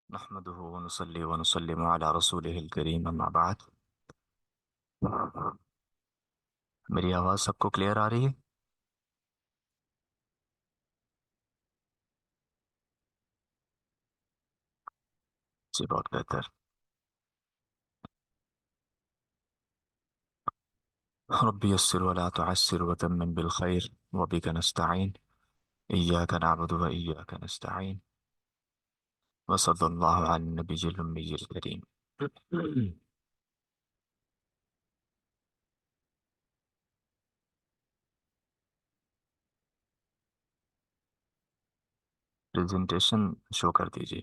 نحمده ونصلي ونسلم على رسوله الكريم اما بعد. میری آواز سب کو کلیئر آ رہی ہے؟ جی بہت بہتر. ربي يسر ولا تعسر وتمم بالخير وبك نستعين. إياك نعبد وإياك نستعين. وصلى الله على النبي الأمي الكريم. پریزنٹیشن شو کر دیجیے.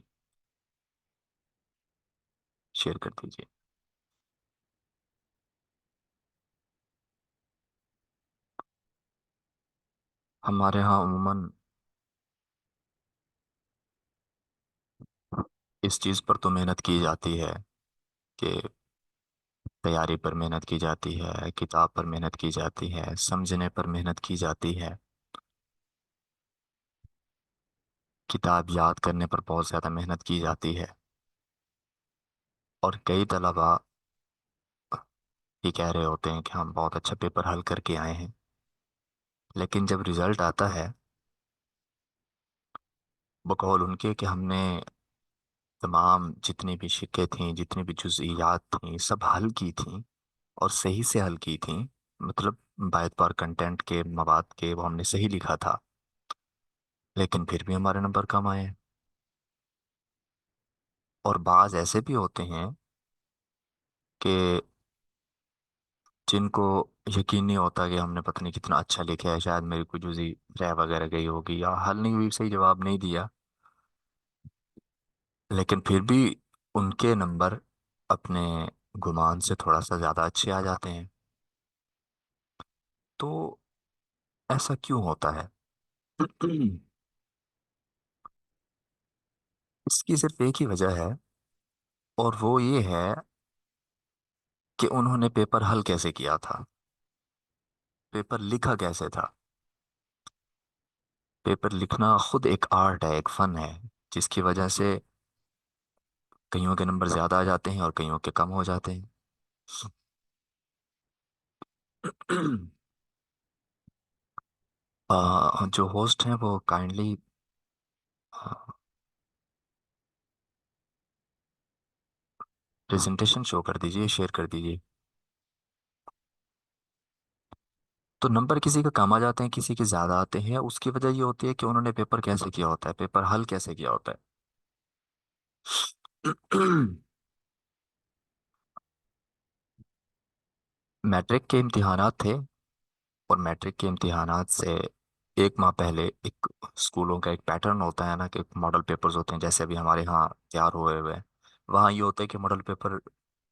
شیئر کر دیجیے. ہمارے ہاں عموماً اس چیز پر تو محنت کی جاتی ہے کہ تیاری پر محنت کی جاتی ہے، کتاب پر محنت کی جاتی ہے، سمجھنے پر محنت کی جاتی ہے، کتاب یاد کرنے پر بہت زیادہ محنت کی جاتی ہے. اور کئی طلباء یہ کہہ رہے ہوتے ہیں کہ ہم بہت اچھا پیپر حل کر کے آئے ہیں، لیکن جب رزلٹ آتا ہے بقول ان کے کہ ہم نے تمام جتنی بھی شقیں تھیں، جتنی بھی جزئیات تھیں، سب حل کی تھیں اور صحیح سے حل کی تھیں. مطلب باعت بار کنٹینٹ کے مواد کے وہ ہم نے صحیح لکھا تھا، لیکن پھر بھی ہمارے نمبر کم آئے ہیں. اور بعض ایسے بھی ہوتے ہیں کہ جن کو یقین نہیں ہوتا کہ ہم نے پتہ نہیں کتنا اچھا لکھا ہے، شاید میری کوئی جزئی رہ وغیرہ گئی ہوگی یا حل نہیں ہوئی، صحیح جواب نہیں دیا، لیکن پھر بھی ان کے نمبر اپنے گمان سے تھوڑا سا زیادہ اچھے آ جاتے ہیں. تو ایسا کیوں ہوتا ہے؟ اس کی صرف ایک ہی وجہ ہے، اور وہ یہ ہے کہ انہوں نے پیپر حل کیسے کیا تھا، پیپر لکھا کیسے تھا. پیپر لکھنا خود ایک آرٹ ہے، ایک فن ہے، جس کی وجہ سے کئیوں کے نمبر زیادہ آ جاتے ہیں اور کئیوں کے کم ہو جاتے ہیں. جو ہوسٹ ہیں وہ کائنڈلی پریزنٹیشن شو کر دیجئے، شیئر کر دیجئے. تو نمبر کسی کا کم آ جاتے ہیں، کسی کے زیادہ آتے ہیں، اس کی وجہ یہ ہوتی ہے کہ انہوں نے پیپر کیسے کیا ہوتا ہے، پیپر حل کیسے کیا ہوتا ہے. میٹرک کے امتحانات تھے، اور میٹرک کے امتحانات سے ایک ماہ پہلے ایک اسکولوں کا ایک پیٹرن ہوتا ہے نا کہ ماڈل پیپرز ہوتے ہیں، جیسے ابھی ہمارے ہاں تیار ہوئے ہیں. وہاں یہ ہوتا ہے کہ ماڈل پیپر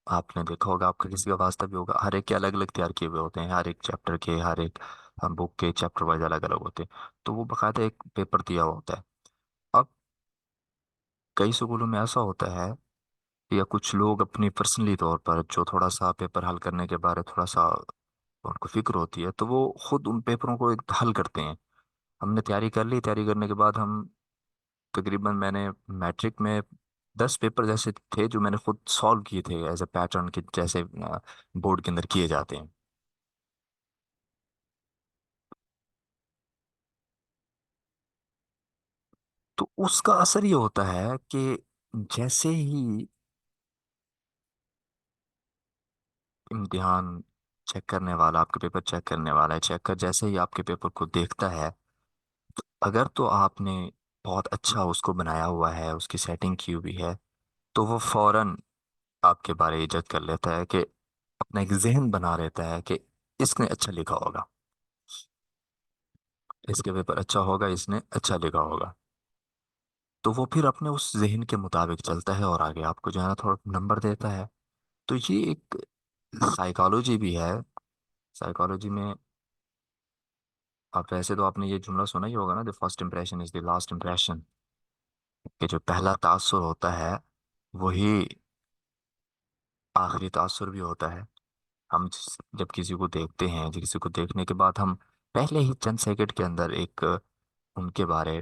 آپ نے دیکھا ہوگا، آپ کا کسی کا واسطہ بھی ہوگا، ہر ایک کے الگ الگ تیار کیے ہوئے ہوتے ہیں، ہر ایک چیپٹر کے، ہر ایک بک کے چیپٹر وائز الگ الگ ہوتے ہیں. تو وہ باقاعدہ ایک پیپر دیا ہوا ہوتا ہے. اب کئی اسکولوں میں ایسا ہوتا ہے یا کچھ لوگ اپنی پرسنلی طور پر جو تھوڑا سا پیپر حل کرنے کے بارے تھوڑا سا ان کو فکر ہوتی ہے، تو وہ خود ان پیپروں کو ایک حل کرتے ہیں. ہم نے تیاری کر لی، تیاری کرنے کے بعد ہم تقریباً میں نے میٹرک میں 10 پیپر جیسے تھے جو میں نے خود سالو کیے تھے ایز اے پیٹرن کے، جیسے بورڈ کے اندر کیے جاتے ہیں. تو اس کا اثر یہ ہوتا ہے کہ جیسے ہی امتحان چیک کرنے والا، آپ کے پیپر چیک کرنے والا ہے، چیک کر جیسے ہی آپ کے پیپر کو دیکھتا ہے، اگر تو آپ نے بہت اچھا اس کو بنایا ہوا ہے، اس کی سیٹنگ کی ہوئی ہے، تو وہ فوراً آپ کے بارے میں جج کر لیتا ہے کہ اپنا ایک ذہن بنا لیتا ہے کہ اس نے اچھا لکھا ہوگا، اس کے پیپر اچھا ہوگا، اس نے اچھا لکھا ہوگا. تو وہ پھر اپنے اس ذہن کے مطابق چلتا ہے اور آگے آپ کو جو ہے نا تھوڑا نمبر دیتا ہے. تو یہ ایک سائیکالوجی بھی ہے. سائیکالوجی میں آپ ویسے تو آپ نے یہ جملہ سنا ہی ہوگا نا، the first impression is the last impression، کہ جو پہلا تاثر ہوتا ہے وہی آخری تاثر بھی ہوتا ہے. ہم جب کسی کو دیکھتے ہیں، جب کسی کو دیکھنے کے بعد ہم پہلے ہی چند سیکنڈ کے اندر ایک ان کے بارے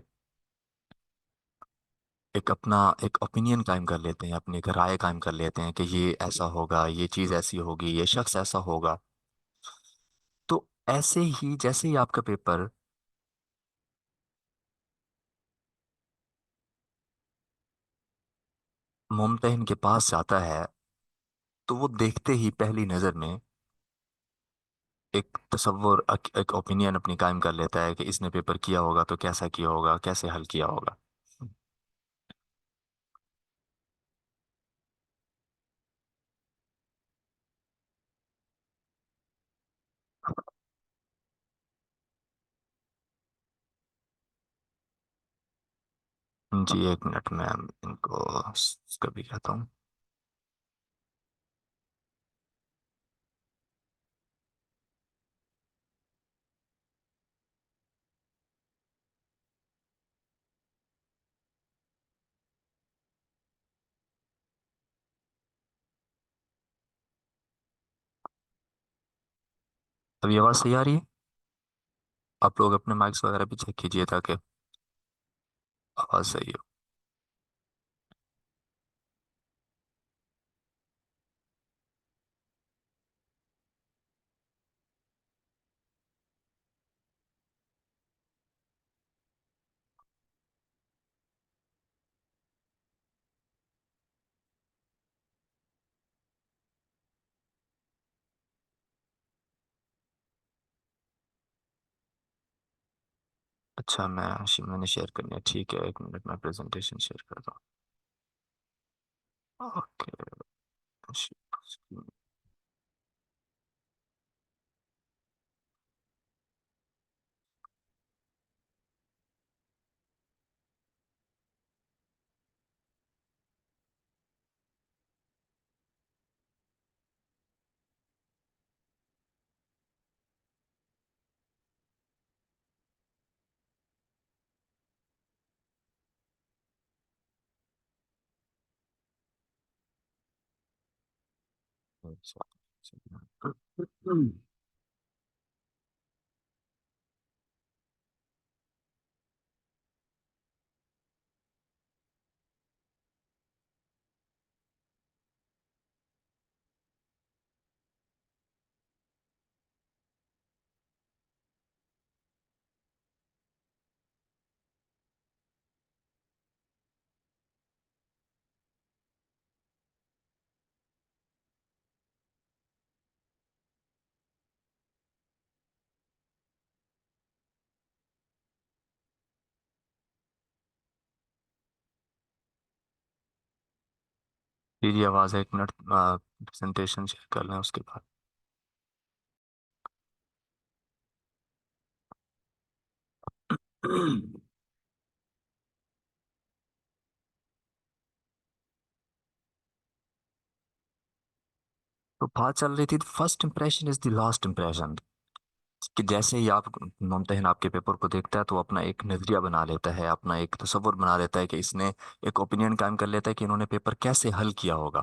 ایک اپنا ایک اوپینین قائم کر لیتے ہیں، اپنی ایک رائے قائم کر لیتے ہیں کہ یہ ایسا ہوگا، یہ چیز ایسی ہوگی، یہ شخص ایسا ہوگا. تو ایسے ہی جیسے ہی آپ کا پیپر ممتحن کے پاس جاتا ہے، تو وہ دیکھتے ہی پہلی نظر میں ایک تصور، ایک اوپینین اپنی قائم کر لیتا ہے کہ اس نے پیپر کیا ہوگا تو کیسا کیا ہوگا، کیسے حل کیا ہوگا. جی ایک منٹ میں ان کو کبھی کہتا ہوں. ابھی آواز صحیح آ رہی ہے؟ آپ لوگ اپنے مائکس وغیرہ بھی چیک کیجیے تاکہ آواز صحیح ہو. اچھا میں نے شیئر کرنی ہے، ٹھیک ہے، ایک منٹ میں پریزنٹیشن شیئر کرتا ہوں. اوکے. جی آواز ہے، ایک منٹ پریزنٹیشن شیئر کر لیں اس کے بعد. تو بات چل رہی تھی، first impression is the last impression. کہ جیسے ہی آپ ممتحن آپ کے پیپر کو دیکھتا ہے تو وہ اپنا ایک نظریہ بنا لیتا ہے، اپنا ایک تصور بنا لیتا ہے کہ اس نے ایک اوپینین قائم کر لیتا ہے کہ انہوں نے پیپر کیسے حل کیا ہوگا.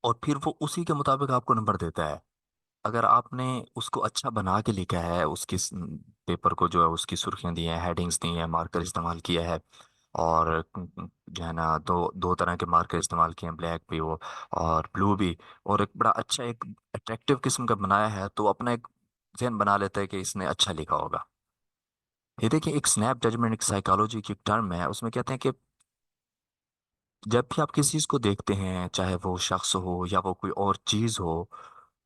اور پھر وہ اسی کے مطابق آپ کو نمبر دیتا ہے. اگر آپ نے اس کو اچھا بنا کے لکھا ہے، اس کی پیپر کو جو ہے اس کی سرخیاں دی ہیں، ہیڈنگز دی ہیں، مارکر استعمال کیا ہے، اور جو ہے نا دو دو طرح کے مارکر استعمال کیے ہیں، بلیک بھی وہ اور بلو بھی، اور ایک بڑا اچھا ایک اٹریکٹیو قسم کا بنایا ہے، تو وہ اپنا ایک ذہن بنا لیتا ہے کہ اس نے اچھا لکھا ہوگا. یہ دیکھیں، ایک سنیپ ججمنٹ ایک سائیکالوجی کی ٹرم ہے، اس میں کہتے ہیں کہ جب بھی آپ کسی چیز کو دیکھتے ہیں، چاہے وہ شخص ہو یا وہ کوئی اور چیز ہو،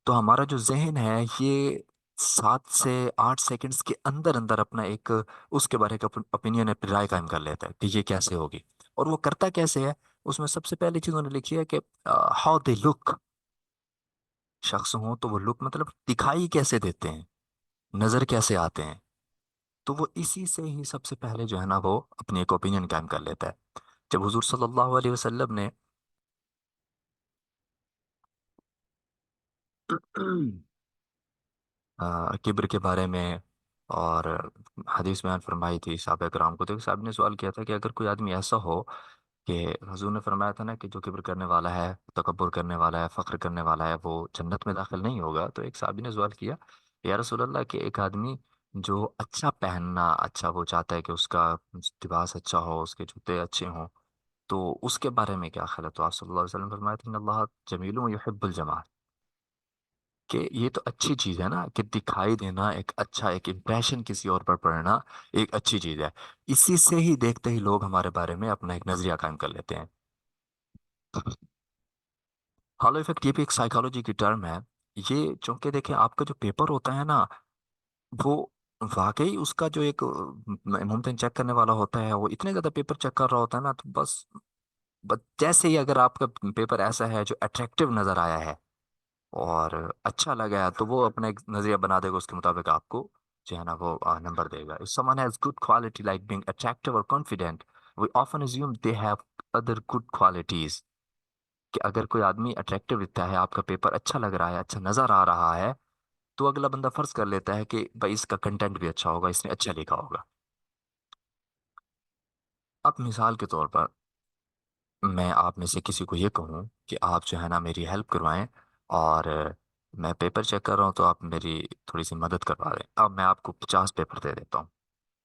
تو ہمارا جو ذہن ہے یہ 7 سے 8 سیکنڈز کے اندر اندر اپنا ایک اس کے بارے کا اوپینین، رائے قائم کر لیتا ہے کہ یہ کیسے ہوگی. اور وہ کرتا کیسے ہے؟ اس میں سب سے پہلی چیز انہوں نے لکھی ہے کہ ہاؤ دے لک. شخص ہوں تو وہ لک مطلب دکھائی کیسے دیتے ہیں، نظر کیسے آتے ہیں. تو وہ اسی سے ہی سب سے پہلے جو ہے نا وہ اپنی ایک اوپینین قائم کر لیتا ہے. جب حضور صلی اللہ علیہ وسلم نے کبر کے بارے میں اور حدیث بیان فرمائی تھی صحابہ کرام کو، تو ایک صاحب نے سوال کیا تھا کہ اگر کوئی آدمی ایسا ہو کہ حضور نے فرمایا تھا نا کہ جو کبر کرنے والا ہے، تکبر کرنے والا ہے، فخر کرنے والا ہے، وہ جنت میں داخل نہیں ہوگا. تو ایک صحابی نے سوال کیا، یا رسول اللہ کہ ایک آدمی جو اچھا پہننا اچھا وہ چاہتا ہے کہ اس کا لباس اچھا ہو، اس کے جوتے اچھے ہوں، تو اس کے بارے میں کیا خیال ہے؟ تو آپ صلی اللہ علیہ وسلم فرمایا تھے ان اللہ جمیل و یحب الجمال، کہ یہ تو اچھی چیز ہے نا، کہ دکھائی دینا ایک اچھا ایک امپریشن کسی اور پر پڑنا ایک اچھی چیز ہے، اسی سے ہی دیکھتے ہی لوگ ہمارے بارے میں اپنا ایک نظریہ قائم کر لیتے ہیں۔ ہالو افیکٹ یہ بھی ایک سائیکالوجی کی ٹرم ہے۔ یہ چونکہ دیکھیں آپ کا جو پیپر ہوتا ہے نا، وہ واقعی اس کا جو ایک ممکن چیک کرنے والا ہوتا ہے وہ اتنے زیادہ پیپر چیک کر رہا ہوتا ہے نا، تو بس جیسے ہی اگر آپ کا پیپر ایسا ہے جو اٹریکٹیو نظر آیا ہے اور اچھا لگا ہے، تو وہ اپنا ایک نظریہ بنا دے گا، اس کے مطابق آپ کو جو ہے نا وہ نمبر دے گا۔ If someone has good quality like being attractive or confident, we often assume they have other good qualities، کہ اگر کوئی آدمی اٹریکٹیو دکھتا ہے، آپ کا پیپر اچھا لگ رہا ہے، اچھا نظر آ رہا ہے، تو اگلا بندہ فرض کر لیتا ہے کہ بھائی اس کا کنٹینٹ بھی اچھا ہوگا، اس نے اچھا لکھا ہوگا۔ اب مثال کے طور پر میں آپ میں سے کسی کو یہ کہوں کہ آپ جو ہے نا میری ہیلپ کروائیں، اور میں پیپر چیک کر رہا ہوں تو آپ میری تھوڑی سی مدد کروا دیں، اب میں آپ کو 50 پیپر دے دیتا ہوں،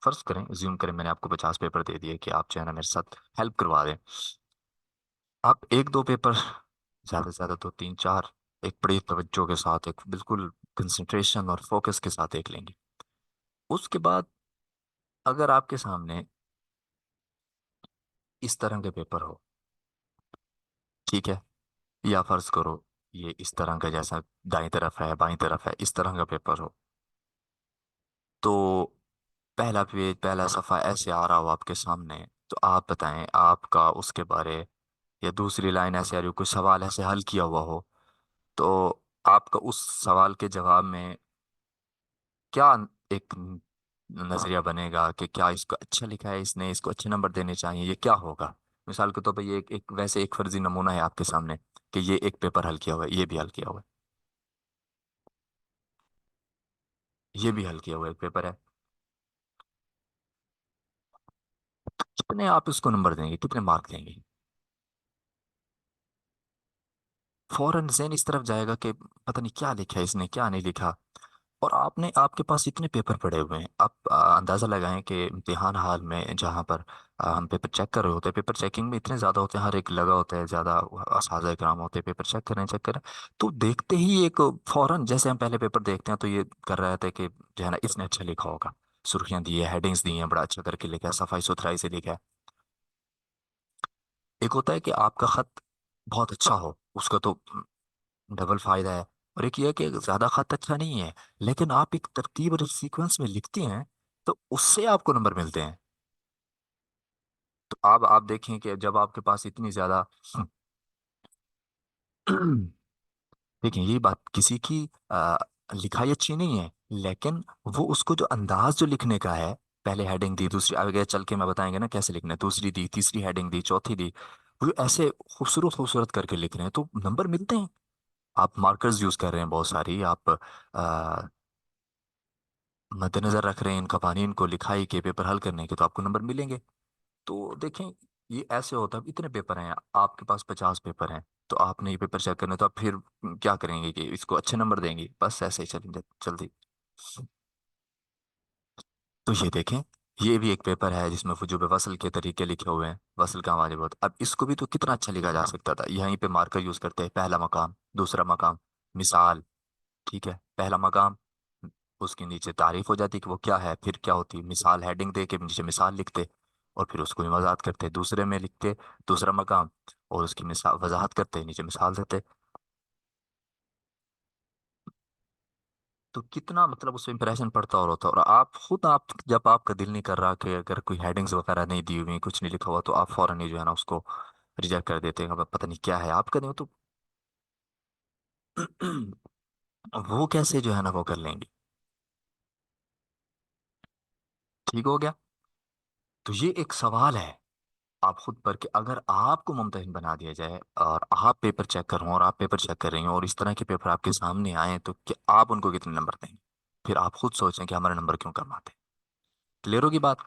فرض کریں زیوم کریں میں نے آپ کو 50 پیپر دے دیے کہ آپ جو ہے نا میرے ساتھ ہیلپ کروا دیں۔ آپ ایک دو پیپر، زیادہ سے زیادہ تو تین چار، ایک بڑی توجہ کے ساتھ، ایک بالکل کنسنٹریشن اور فوکس کے ساتھ دیکھ لیں گے۔ اس کے بعد اگر آپ کے سامنے اس طرح کے پیپر ہو، ٹھیک ہے، یا فرض کرو یہ اس طرح کا جیسا دائیں طرف ہے بائیں طرف ہے اس طرح کا پیپر ہو، تو پہلا پیج پہلا صفحہ ایسے آ رہا ہو آپ کے سامنے، تو آپ بتائیں آپ کا اس کے بارے، یا دوسری لائن ایسے آ رہی ہو، کوئی سوال ایسے حل کیا ہوا ہو، تو آپ کا اس سوال کے جواب میں کیا ایک نظریہ بنے گا، کہ کیا اس کو اچھا لکھا ہے اس نے، اس کو اچھے نمبر دینے چاہیے، یہ کیا ہوگا؟ مثال کے طور پہ یہ ایک ویسے ایک فرضی نمونہ ہے آپ کے سامنے کہ یہ ایک پیپر حل کیا ہوا ہے، یہ بھی حل کیا ہوا ہے، یہ بھی حل کیا ہوا ایک پیپر ہے، کتنے آپ اس کو نمبر دیں گے، کتنے مارک دیں گے؟ فوراً ذہن اس طرف جائے گا کہ پتہ نہیں کیا لکھا ہے اس نے، کیا نہیں لکھا۔ اور آپ کے پاس اتنے پیپر پڑے ہوئے ہیں، آپ اندازہ لگائیں کہ امتحان حال میں جہاں پر ہم پیپر چیک کر رہے ہوتے ہیں، پیپر چیکنگ میں اتنے زیادہ ہوتے ہیں، ہر ایک لگا ہوتا ہے، زیادہ اساتذہ کرام ہوتے ہیں، پیپر چیک کریں چیک کریں، تو دیکھتے ہی ایک فوراً جیسے ہم پہلے پیپر دیکھتے ہیں تو یہ کر رہے تھے کہ جو ہے نا اس نے اچھا لکھا ہوگا، سرخیاں دی ہے، ہیڈنگس دی ہیں، بڑا اچھا کر کے لکھا ہے، صفائی ستھرائی سے لکھا ہے۔ ایک ہوتا ہے کہ آپ کا خط بہت اچھا ہو، اس کا تو ڈبل فائدہ ہے، اور ایک یہ ہے کہ زیادہ خط اچھا نہیں ہے لیکن آپ ایک ترتیب اور سیکوینس میں لکھتے ہیں، تو اس سے آپ کو نمبر ملتے ہیں۔ تو آپ دیکھیں کہ جب آپ کے پاس اتنی زیادہ دیکھیں یہ بات کسی کی لکھائی اچھی نہیں ہے، لیکن وہ اس کو جو انداز جو لکھنے کا ہے، پہلے ہیڈنگ دی، دوسری آگے چل کے میں بتائیں گے نا کیسے لکھنا ہے، دوسری دی، تیسری ہیڈنگ دی، چوتھی دی، وہ ایسے خوبصورت خوبصورت کر کے لکھ رہے ہیں تو نمبر ملتے ہیں۔ آپ مارکرز یوز کر رہے ہیں بہت ساری، آپ مد نظر رکھ رہے ہیں ان قوانین کو لکھائی کے پیپر حل کرنے کے، تو آپ کو نمبر ملیں گے۔ تو دیکھیں یہ ایسے ہوتا ہے، اتنے پیپر ہیں آپ کے پاس، 50 پیپر ہیں، تو آپ نے یہ پیپر چیک کرنا، تو آپ پھر کیا کریں گے کہ اس کو اچھے نمبر دیں گے؟ بس ایسے ہی چلیں گے جلدی۔ تو یہ دیکھیں یہ بھی ایک پیپر ہے جس میں وجوب وصل کے طریقے لکھے ہوئے ہیں، وصل کا واجب ہوتا، اب اس کو بھی تو کتنا اچھا لکھا جا سکتا تھا، یہیں پہ مارکر یوز کرتے ہیں، پہلا مقام، دوسرا مقام، مثال، ٹھیک ہے، پہلا مقام، اس کے نیچے تعریف ہو جاتی کہ وہ کیا ہے، پھر کیا ہوتی مثال، ہیڈنگ دے کے نیچے مثال لکھتے، اور پھر اس کو بھی وضاحت کرتے، دوسرے میں لکھتے دوسرا مقام، اور اس کی مثال وضاحت کرتے نیچے مثال دیتے، تو کتنا مطلب اس پہ امپریشن پڑتا اور ہوتا، اور آپ خود آپ جب آپ کا دل نہیں کر رہا کہ اگر کوئی ہیڈنگز وغیرہ نہیں دی ہوئی کچھ نہیں لکھا ہوا، تو آپ فوراً ہی جو ہے نا اس کو ریجیکٹ کر دیتے ہیں، اب پتہ نہیں کیا ہے آپ کا، نہیں ہو تو وہ کیسے جو ہے نا وہ کر لیں گے؟ ٹھیک ہو گیا؟ تو یہ ایک سوال ہے آپ خود پر، کہ اگر آپ کو ممتحن بنا دیا جائے اور آپ پیپر چیک کر رہے ہوں اور آپ پیپر چیک کر رہی ہوں اور اس طرح کے پیپر آپ کے سامنے آئیں، تو کہ آپ ان کو کتنے نمبر دیں گے؟ پھر آپ خود سوچیں کہ ہمارے نمبر کیوں کم آتے ہیں۔ کلیئر ہوگی بات؟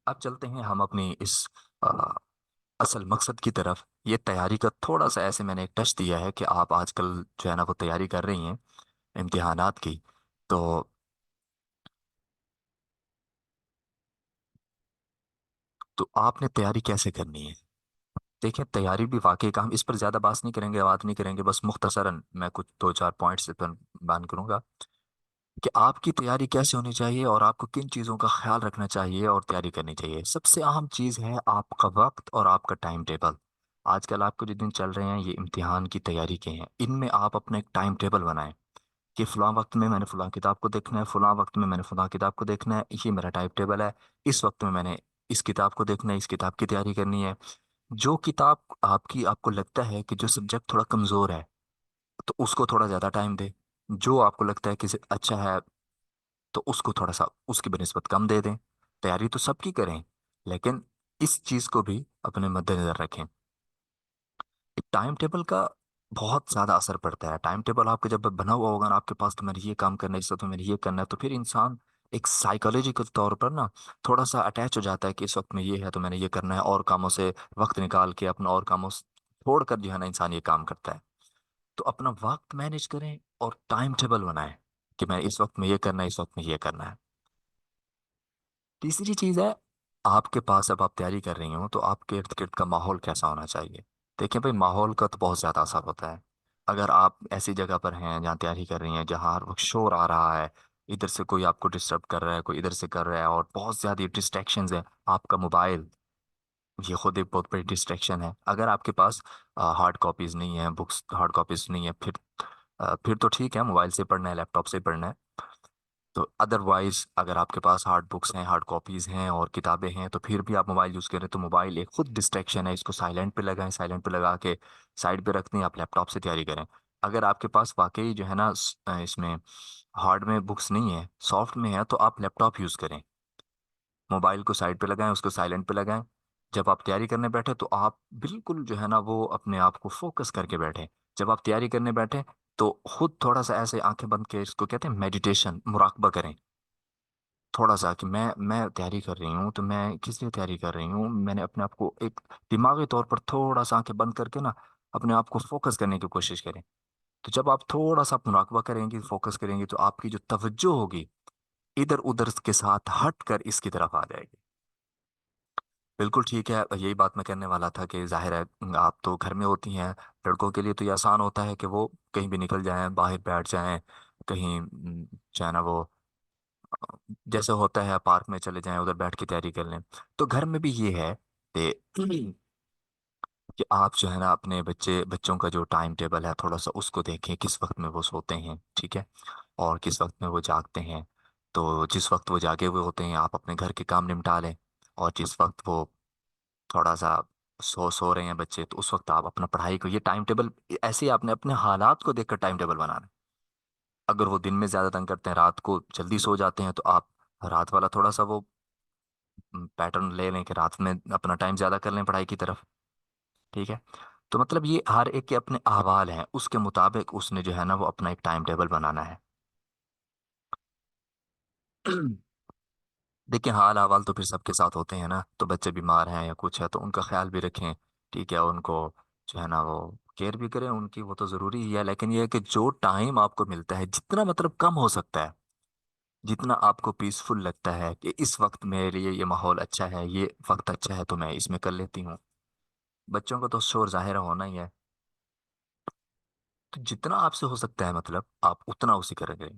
اب چلتے ہیں ہم اپنی اس اصل مقصد کی طرف یہ تیاری کا تھوڑا سا ایسے میں نے ایک ٹچ دیا ہے کہ آپ آج کل جو ہے نا وہ تیاری کر رہی ہیں امتحانات کی. تو تو آپ نے تیاری کیسے کرنی ہے؟ دیکھیں تیاری بھی واقعی کا ہم اس پر زیادہ بات نہیں کریں گے، بات نہیں کریں گے، بس مختصراً میں کچھ دو چار پوائنٹس پر بیان کروں گا کہ آپ کی تیاری کیسے ہونی چاہیے اور آپ کو کن چیزوں کا خیال رکھنا چاہیے اور تیاری کرنی چاہیے. سب سے اہم چیز ہے آپ کا وقت اور آپ کا ٹائم ٹیبل. آج کل آپ کو جو دن چل رہے ہیں یہ امتحان کی تیاری کے ہیں، ان میں آپ اپنا ایک ٹائم ٹیبل بنائیں کہ فلاں وقت میں نے فلاں کتاب کو دیکھنا ہے، فلاں وقت میں نے فلاں کتاب کو دیکھنا ہے، یہ میرا ٹائم ٹیبل ہے. اس وقت میں نے اس کتاب کو دیکھنا ہے، اس کتاب کی تیاری کرنی ہے. جو کتاب آپ کو لگتا ہے کہ جو سبجیکٹ تھوڑا کمزور ہے تو اس کو تھوڑا زیادہ ٹائم دے. جو آپ کو لگتا ہے کہ اچھا ہے تو اس کو تھوڑا سا اس کی بنسبت کم دے دیں. تیاری تو سب کی کریں، لیکن اس چیز کو بھی اپنے مد نظر رکھیں. ٹائم ٹیبل کا بہت زیادہ اثر پڑتا ہے. ٹائم ٹیبل آپ کا جب بنا ہوا ہوگا نا آپ کے پاس، تو میں نے یہ کام کرنا ہے، اس وقت میں نے یہ کرنا ہے، تو پھر انسان ایک سائیکالوجیکل طور پر نا تھوڑا سا اٹیچ ہو جاتا ہے کہ اس وقت میں یہ ہے تو میں نے یہ کرنا ہے، اور کاموں سے وقت نکال کے اپنا اور کاموں سے چھوڑ کر جو ہے نا انسان یہ کام کرتا ہے. تو اپنا وقت مینج کریں اور ٹائم ٹیبل بنائیں کہ میں اس وقت میں یہ کرنا ہے، اس وقت میں یہ کرنا ہے. تیسری چیز ہے، آپ کے پاس اب آپ تیاری کر رہی ہوں تو آپ کے ارد گرد کا ماحول کیسا ہونا چاہیے. دیکھیں بھائی ماحول کا تو بہت زیادہ اثر ہوتا ہے. اگر آپ ایسی جگہ پر ہیں جہاں تیاری کر رہی ہیں جہاں ہر وقت شور آ رہا ہے، ادھر سے کوئی آپ کو ڈسٹرب کر رہا ہے، کوئی ادھر سے کر رہا ہے، اور بہت زیادہ ڈسٹریکشنز ہیں. آپ کا موبائل یہ خود ایک بہت بڑی ڈسٹریکشن ہے. اگر آپ کے پاس ہارڈ کاپیز نہیں ہیں، بکس ہارڈ کاپیز نہیں ہے، پھر تو ٹھیک ہے، موبائل سے پڑھنا ہے، لیپ ٹاپ سے پڑھنا ہے. تو ادر وائز اگر آپ کے پاس ہارڈ بکس ہیں، ہارڈ کاپیز ہیں اور کتابیں ہیں، تو پھر بھی آپ موبائل یوز کریں تو موبائل ایک خود ڈسٹریکشن ہے. اس کو سائلنٹ پہ لگائیں، سائلنٹ پہ لگا کے سائڈ پہ رکھ دیں، آپ لیپ ٹاپ سے تیاری کریں. اگر آپ کے پاس واقعی جو ہے نا اس میں ہارڈ میں بکس نہیں ہے، سافٹ میں ہے، تو آپ لیپ ٹاپ یوز کریں. موبائل کو سائڈ پہ لگائیں، اس کو سائلنٹ پہ لگائیں. جب آپ تیاری کرنے بیٹھے تو آپ بالکل جو ہے نا وہ اپنے آپ کو فوکس کر کے بیٹھیں. جب آپ تیاری کرنے بیٹھیں تو خود تھوڑا سا ایسے آنکھیں بند کے اس کو کہتے ہیں میڈیٹیشن، مراقبہ کریں تھوڑا سا کہ میں تیاری کر رہی ہوں تو میں کس لیے تیاری کر رہی ہوں. میں نے اپنے آپ کو ایک دماغی طور پر تھوڑا سا آنکھیں بند کر کے نا اپنے آپ کو فوکس کرنے کی کوشش کریں. تو جب آپ تھوڑا سا مراقبہ کریں گی، فوکس کریں گی، تو آپ کی جو توجہ ہوگی ادھر ادھر کے ساتھ ہٹ کر اس کی طرف آ جائے گی. بالکل ٹھیک ہے، یہی بات میں کرنے والا تھا کہ ظاہر ہے آپ تو گھر میں ہوتی ہیں. لڑکوں کے لیے تو یہ آسان ہوتا ہے کہ وہ کہیں بھی نکل جائیں، باہر بیٹھ جائیں کہیں، جو ہے نا وہ جیسے ہوتا ہے پارک میں چلے جائیں، ادھر بیٹھ کے تیاری کر لیں. تو گھر میں بھی یہ ہے کہ کہ آپ جو ہے نا اپنے بچوں کا جو ٹائم ٹیبل ہے تھوڑا سا اس کو دیکھیں، کس وقت میں وہ سوتے ہیں، ٹھیک ہے، اور کس وقت میں وہ جاگتے ہیں. تو جس وقت وہ جاگے ہوئے ہوتے ہیں آپ اپنے گھر کے کام نمٹا لیں، اور جس وقت وہ تھوڑا سا سو رہے ہیں بچے تو اس وقت آپ اپنا پڑھائی کو یہ ٹائم ٹیبل ایسے ہی آپ نے اپنے حالات کو دیکھ کر ٹائم ٹیبل بنانا ہے. اگر وہ دن میں زیادہ تنگ کرتے ہیں، رات کو جلدی سو جاتے ہیں، تو آپ رات والا تھوڑا سا وہ پیٹرن لے لیں کہ رات میں اپنا ٹائم زیادہ کر لیں پڑھائی کی طرف. ٹھیک ہے. تو مطلب یہ ہر ایک کے اپنے احوال ہیں، اس کے مطابق اس نے جو ہے نا وہ اپنا ایک ٹائم ٹیبل بنانا ہے. دیکھیں حال احوال تو پھر سب کے ساتھ ہوتے ہیں نا. تو بچے بیمار ہیں یا کچھ ہے تو ان کا خیال بھی رکھیں. ٹھیک ہے، ان کو جو ہے نا وہ کیئر بھی کریں ان کی، وہ تو ضروری ہی ہے. لیکن یہ ہے کہ جو ٹائم آپ کو ملتا ہے جتنا مطلب کم ہو سکتا ہے، جتنا آپ کو پیسفل لگتا ہے کہ اس وقت میرے لیے یہ ماحول اچھا ہے، یہ وقت اچھا ہے، تو میں اس میں کر لیتی ہوں. بچوں کو تو شور ظاہر ہونا ہی ہے. تو جتنا آپ سے ہو سکتا ہے مطلب آپ اتنا اسی کریں گے.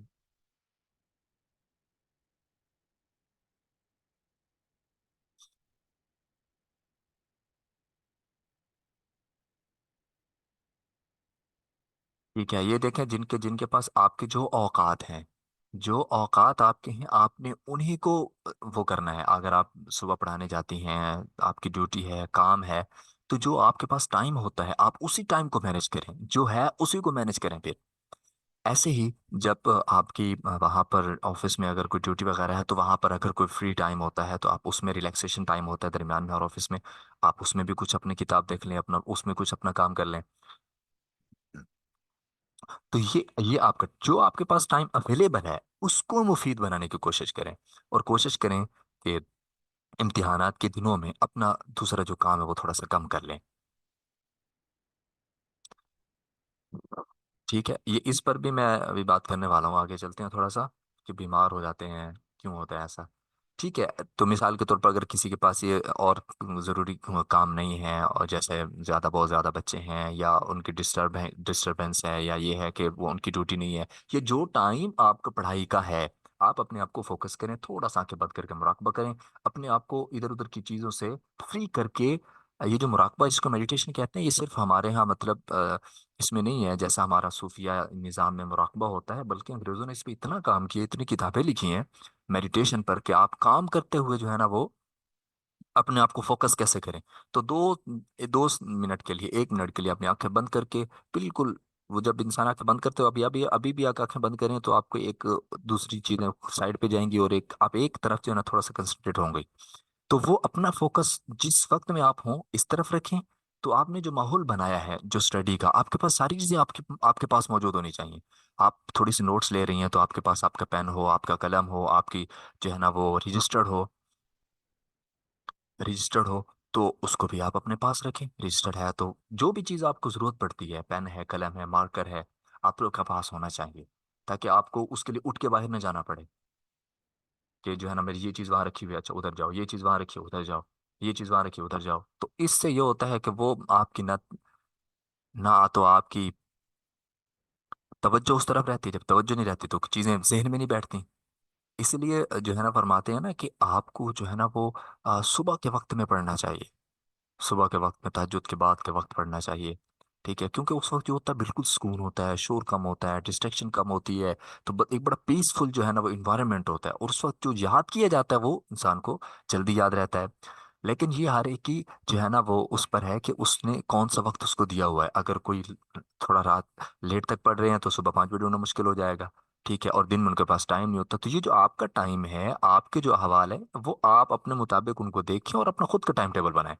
ٹھیک ہے، یہ دیکھیں جن کے پاس آپ کے جو اوقات ہیں، جو اوقات آپ کے ہیں آپ نے انہی کو وہ کرنا ہے. اگر آپ صبح پڑھانے جاتی ہیں، آپ کی ڈیوٹی ہے، کام ہے، تو جو آپ کے پاس ٹائم ہوتا ہے آپ اسی ٹائم کو مینج کریں، جو ہے اسی کو مینج کریں. پھر ایسے ہی جب آپ کی وہاں پر آفس میں اگر کوئی ڈیوٹی وغیرہ ہے تو وہاں پر اگر کوئی فری ٹائم ہوتا ہے تو آپ اس میں ریلیکسیشن ٹائم ہوتا ہے درمیان میں اور آفس میں، آپ اس میں بھی کچھ اپنی کتاب دیکھ لیں، اپنا اس میں کچھ اپنا کام کر لیں. تو یہ آپ کا جو آپ کے پاس ٹائم اویلیبل ہے اس کو مفید بنانے کی کوشش کریں. اور کوشش کریں इम्तिहानात के दिनों में अपना दूसरा जो काम है वो थोड़ा सा कम कर लें। ठीक है, ये इस पर भी मैं अभी बात करने वाला हूँ, आगे चलते हैं थोड़ा सा, कि बीमार हो जाते हैं, क्यों होता है ऐसा। ठीक है, तो मिसाल के तौर पर अगर किसी के पास ये और ज़रूरी काम नहीं है, और जैसे ज़्यादा बहुत ज़्यादा बच्चे हैं, या उनकी डिस्टरबेंस है, या ये है कि वो उनकी ड्यूटी नहीं है, ये जो टाइम आपका पढ़ाई का है, आप अपने आप को फोकस करें, थोड़ा सा आंखें बंद करके मुराकबा करें, अपने आप को इधर उधर की चीज़ों से फ्री करके। ये जो मुराकबा, इसको मेडिटेशन कहते हैं, ये सिर्फ हमारे यहाँ मतलब इसमें नहीं है जैसा हमारा सूफिया निज़ाम में मुराकबा होता है, बल्कि अंग्रेज़ों ने इस पे इतना काम किया, इतनी किताबें लिखी हैं मेडिटेशन पर, कि आप काम करते हुए जो है ना वो अपने आप को फोकस कैसे करें। तो 2 मिनट के लिए, 1 मिनट के लिए अपनी आंखें बंद करके, बिल्कुल, वो जब इंसान आंखें बंद करते हो, अभी अभी अभी भी आप आंखें बंद करें तो आपको एक दूसरी चीजें साइड पे जाएंगी, और एक आप एक तरफ जो है ना थोड़ा सा कंसंट्रेट होंगे। तो वो अपना फोकस जिस वक्त में आप हों इस तरफ रखें। तो आपने जो माहौल बनाया है जो स्टडी का, आपके पास सारी चीजें आपके आपके पास मौजूद होनी चाहिए। आप थोड़ी सी नोट्स ले रही हैं तो आपके पास आपका पेन हो, आपका कलम हो, आपकी जो है ना वो रजिस्टर्ड हो, तो उसको भी आप अपने पास रखें। रजिस्टर्ड है तो जो भी चीज़ आपको ज़रूरत पड़ती है, पेन है, कलम है, मार्कर है, आप लोग के पास होना चाहिए, ताकि आपको उसके लिए उठ के बाहर न जाना पड़े, कि जो है ना मेरी ये चीज़ वहाँ रखी हुई है, अच्छा उधर जाओ, ये चीज़ वहाँ रखी है उधर जाओ, ये चीज़ वहाँ रखी है उधर जाओ। तो इससे ये होता है कि वो आपकी ना तो आपकी तवज्जो उस तरफ रहती है, जब तवज्जो नहीं रहती तो चीज़ें जहन में नहीं बैठती। इसलिए जो है ना फरमाते हैं ना कि आपको जो है ना वो सुबह के वक्त में पढ़ना चाहिए, सुबह के वक्त में, तहज्जुद के बाद के वक्त पढ़ना चाहिए। ठीक है, क्योंकि उस वक्त जो होता है बिल्कुल सुकून होता है, शोर कम होता है, डिस्ट्रैक्शन कम होती है। तो एक बड़ा पीसफुल जो है ना वो इन्वायरमेंट होता है, और उस वक्त जो याद किया जाता है वो इंसान को जल्दी याद रहता है। लेकिन ये हर एक की जो है ना वो उस पर है कि उसने कौन सा वक्त उसको दिया हुआ है। अगर कोई थोड़ा रात लेट तक पढ़ रहे हैं तो सुबह 5 बजे उन्हें मुश्किल हो जाएगा। ठीक है, और दिन में उनके पास टाइम नहीं होता। तो ये जो आपका टाइम है, आपके जो अहवाल है, वो आप अपने मुताबिक उनको देखें और अपना खुद का टाइम टेबल बनाएं।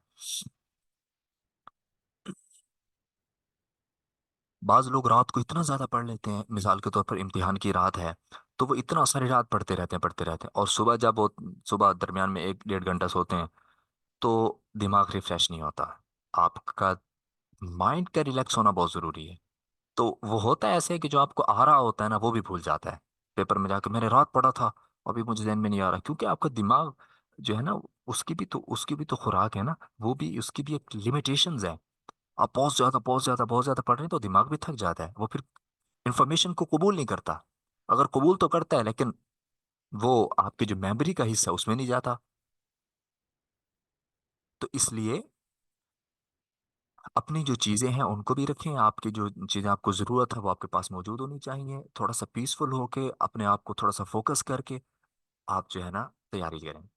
बाज लोग रात को इतना ज्यादा पढ़ लेते हैं, मिसाल के तौर पर इम्तिहान की रात है, तो वो इतना सारी रात पढ़ते रहते हैं, और सुबह जब वो सुबह दरमियान में 1 डेढ़ घंटा सोते हैं, तो दिमाग रिफ्रेश नहीं होता। आपका माइंड का रिलैक्स होना बहुत जरूरी है। तो वो होता है ऐसे कि जो आपको आ रहा होता है ना वो भी भूल जाता है। पेपर में जाकर मैंने रात पढ़ा था, अभी मुझे ध्यान में नहीं आ रहा, क्योंकि आपका दिमाग जो है ना उसकी भी तो खुराक है ना, वो भी उसकी भी एक लिमिटेशंस है। आप बहुत ज्यादा पढ़ रहे हैं तो दिमाग भी थक जाता है, वो फिर इंफॉर्मेशन को कबूल नहीं करता। अगर कबूल तो करता है, लेकिन वो आपकी जो मेमोरी का हिस्सा उसमें नहीं जाता। तो इसलिए अपनी जो चीज़ें हैं उनको भी रखें, आपकी जो चीज़ें आपको ज़रूरत है वो आपके पास मौजूद होनी चाहिए। थोड़ा सा पीसफुल होके, अपने आप को थोड़ा सा फोकस करके आप जो है ना तैयारी करें।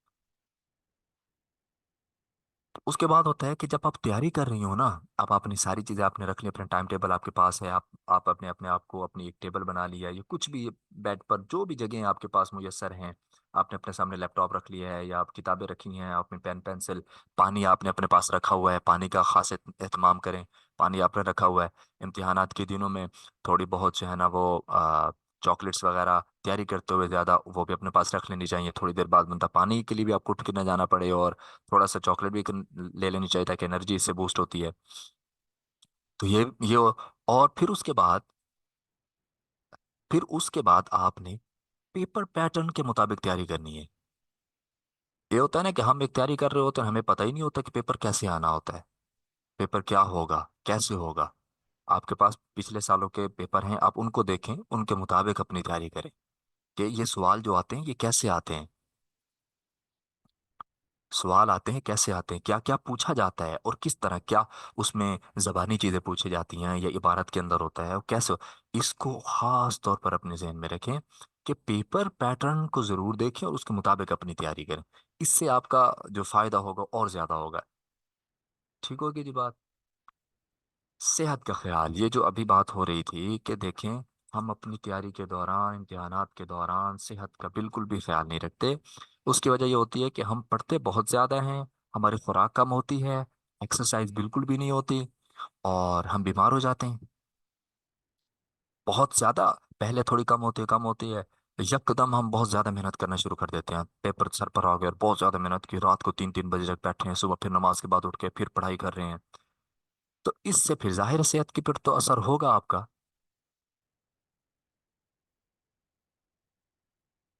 उसके बाद होता है कि जब आप तैयारी कर रही हो ना, आप अपनी सारी चीज़ें आपने रख ली, अपना टाइम टेबल आपके पास है, आप अपने अपने आप को अपनी एक टेबल बना लिया, या कुछ भी बेड पर जो भी जगह आपके पास मुयस्सर हैं, आपने अपने सामने लैपटॉप रख लिया है, या आप किताबें रखी हैं, आपने पेन पेंसिल, पानी आपने अपने पास रखा हुआ है, पानी का खास एहतमाम करें। पानी आपने रखा हुआ है। इम्तिहानात के दिनों में थोड़ी बहुत जो है ना वो चॉकलेट्स वगैरह तैयारी करते हुए ज़्यादा वो भी अपने पास रख लेनी चाहिए। थोड़ी देर बाद बनता पानी के लिए भी आपको उठ के न जाना पड़े, और थोड़ा सा चॉकलेट भी ले लेनी चाहिए, ताकि एनर्जी इससे बूस्ट होती है। तो और फिर उसके बाद आपने पेपर पैटर्न के मुताबिक तैयारी करनी है। ये होता है ना कि हम एक तैयारी कर रहे होते हैं, हमें पता ही नहीं होता कि पेपर कैसे आना होता है, पेपर क्या होगा, कैसे होगा। आपके पास पिछले सालों के पेपर हैं, आप उनको देखें, उनके मुताबिक अपनी तैयारी करें, कि ये सवाल जो आते हैं ये कैसे आते हैं, सवाल आते हैं कैसे आते हैं, क्या क्या पूछा जाता है, और किस तरह, क्या उसमें जबानी चीजें पूछी जाती हैं या इबारत के अंदर होता है, और कैसे। इसको खास तौर पर अपने जहन में रखें, कि पेपर पैटर्न को जरूर देखें और उसके मुताबिक अपनी तैयारी करें। इससे आपका जो फायदा होगा और ज्यादा होगा। ठीक होगी जी बात। सेहत का ख्याल, ये जो अभी बात हो रही थी कि देखें, हम अपनी तैयारी के दौरान, इम्तिहानात के दौरान सेहत का बिल्कुल भी ख्याल नहीं रखते। उसकी वजह ये होती है कि हम पढ़ते बहुत ज़्यादा हैं, हमारी खुराक कम होती है, एक्सरसाइज बिल्कुल भी नहीं होती, और हम बीमार हो जाते हैं बहुत ज़्यादा। पहले थोड़ी कम होती है, कम होती है, यकदम हम बहुत ज्यादा मेहनत करना शुरू कर देते हैं, पेपर सर पर आ गया और बहुत ज्यादा मेहनत की, रात को 3-3 बजे तक बैठे हैं, सुबह फिर नमाज के बाद उठ के फिर पढ़ाई कर रहे हैं। तो इससे फिर जाहिर है सेहत की फिर तो असर होगा आपका।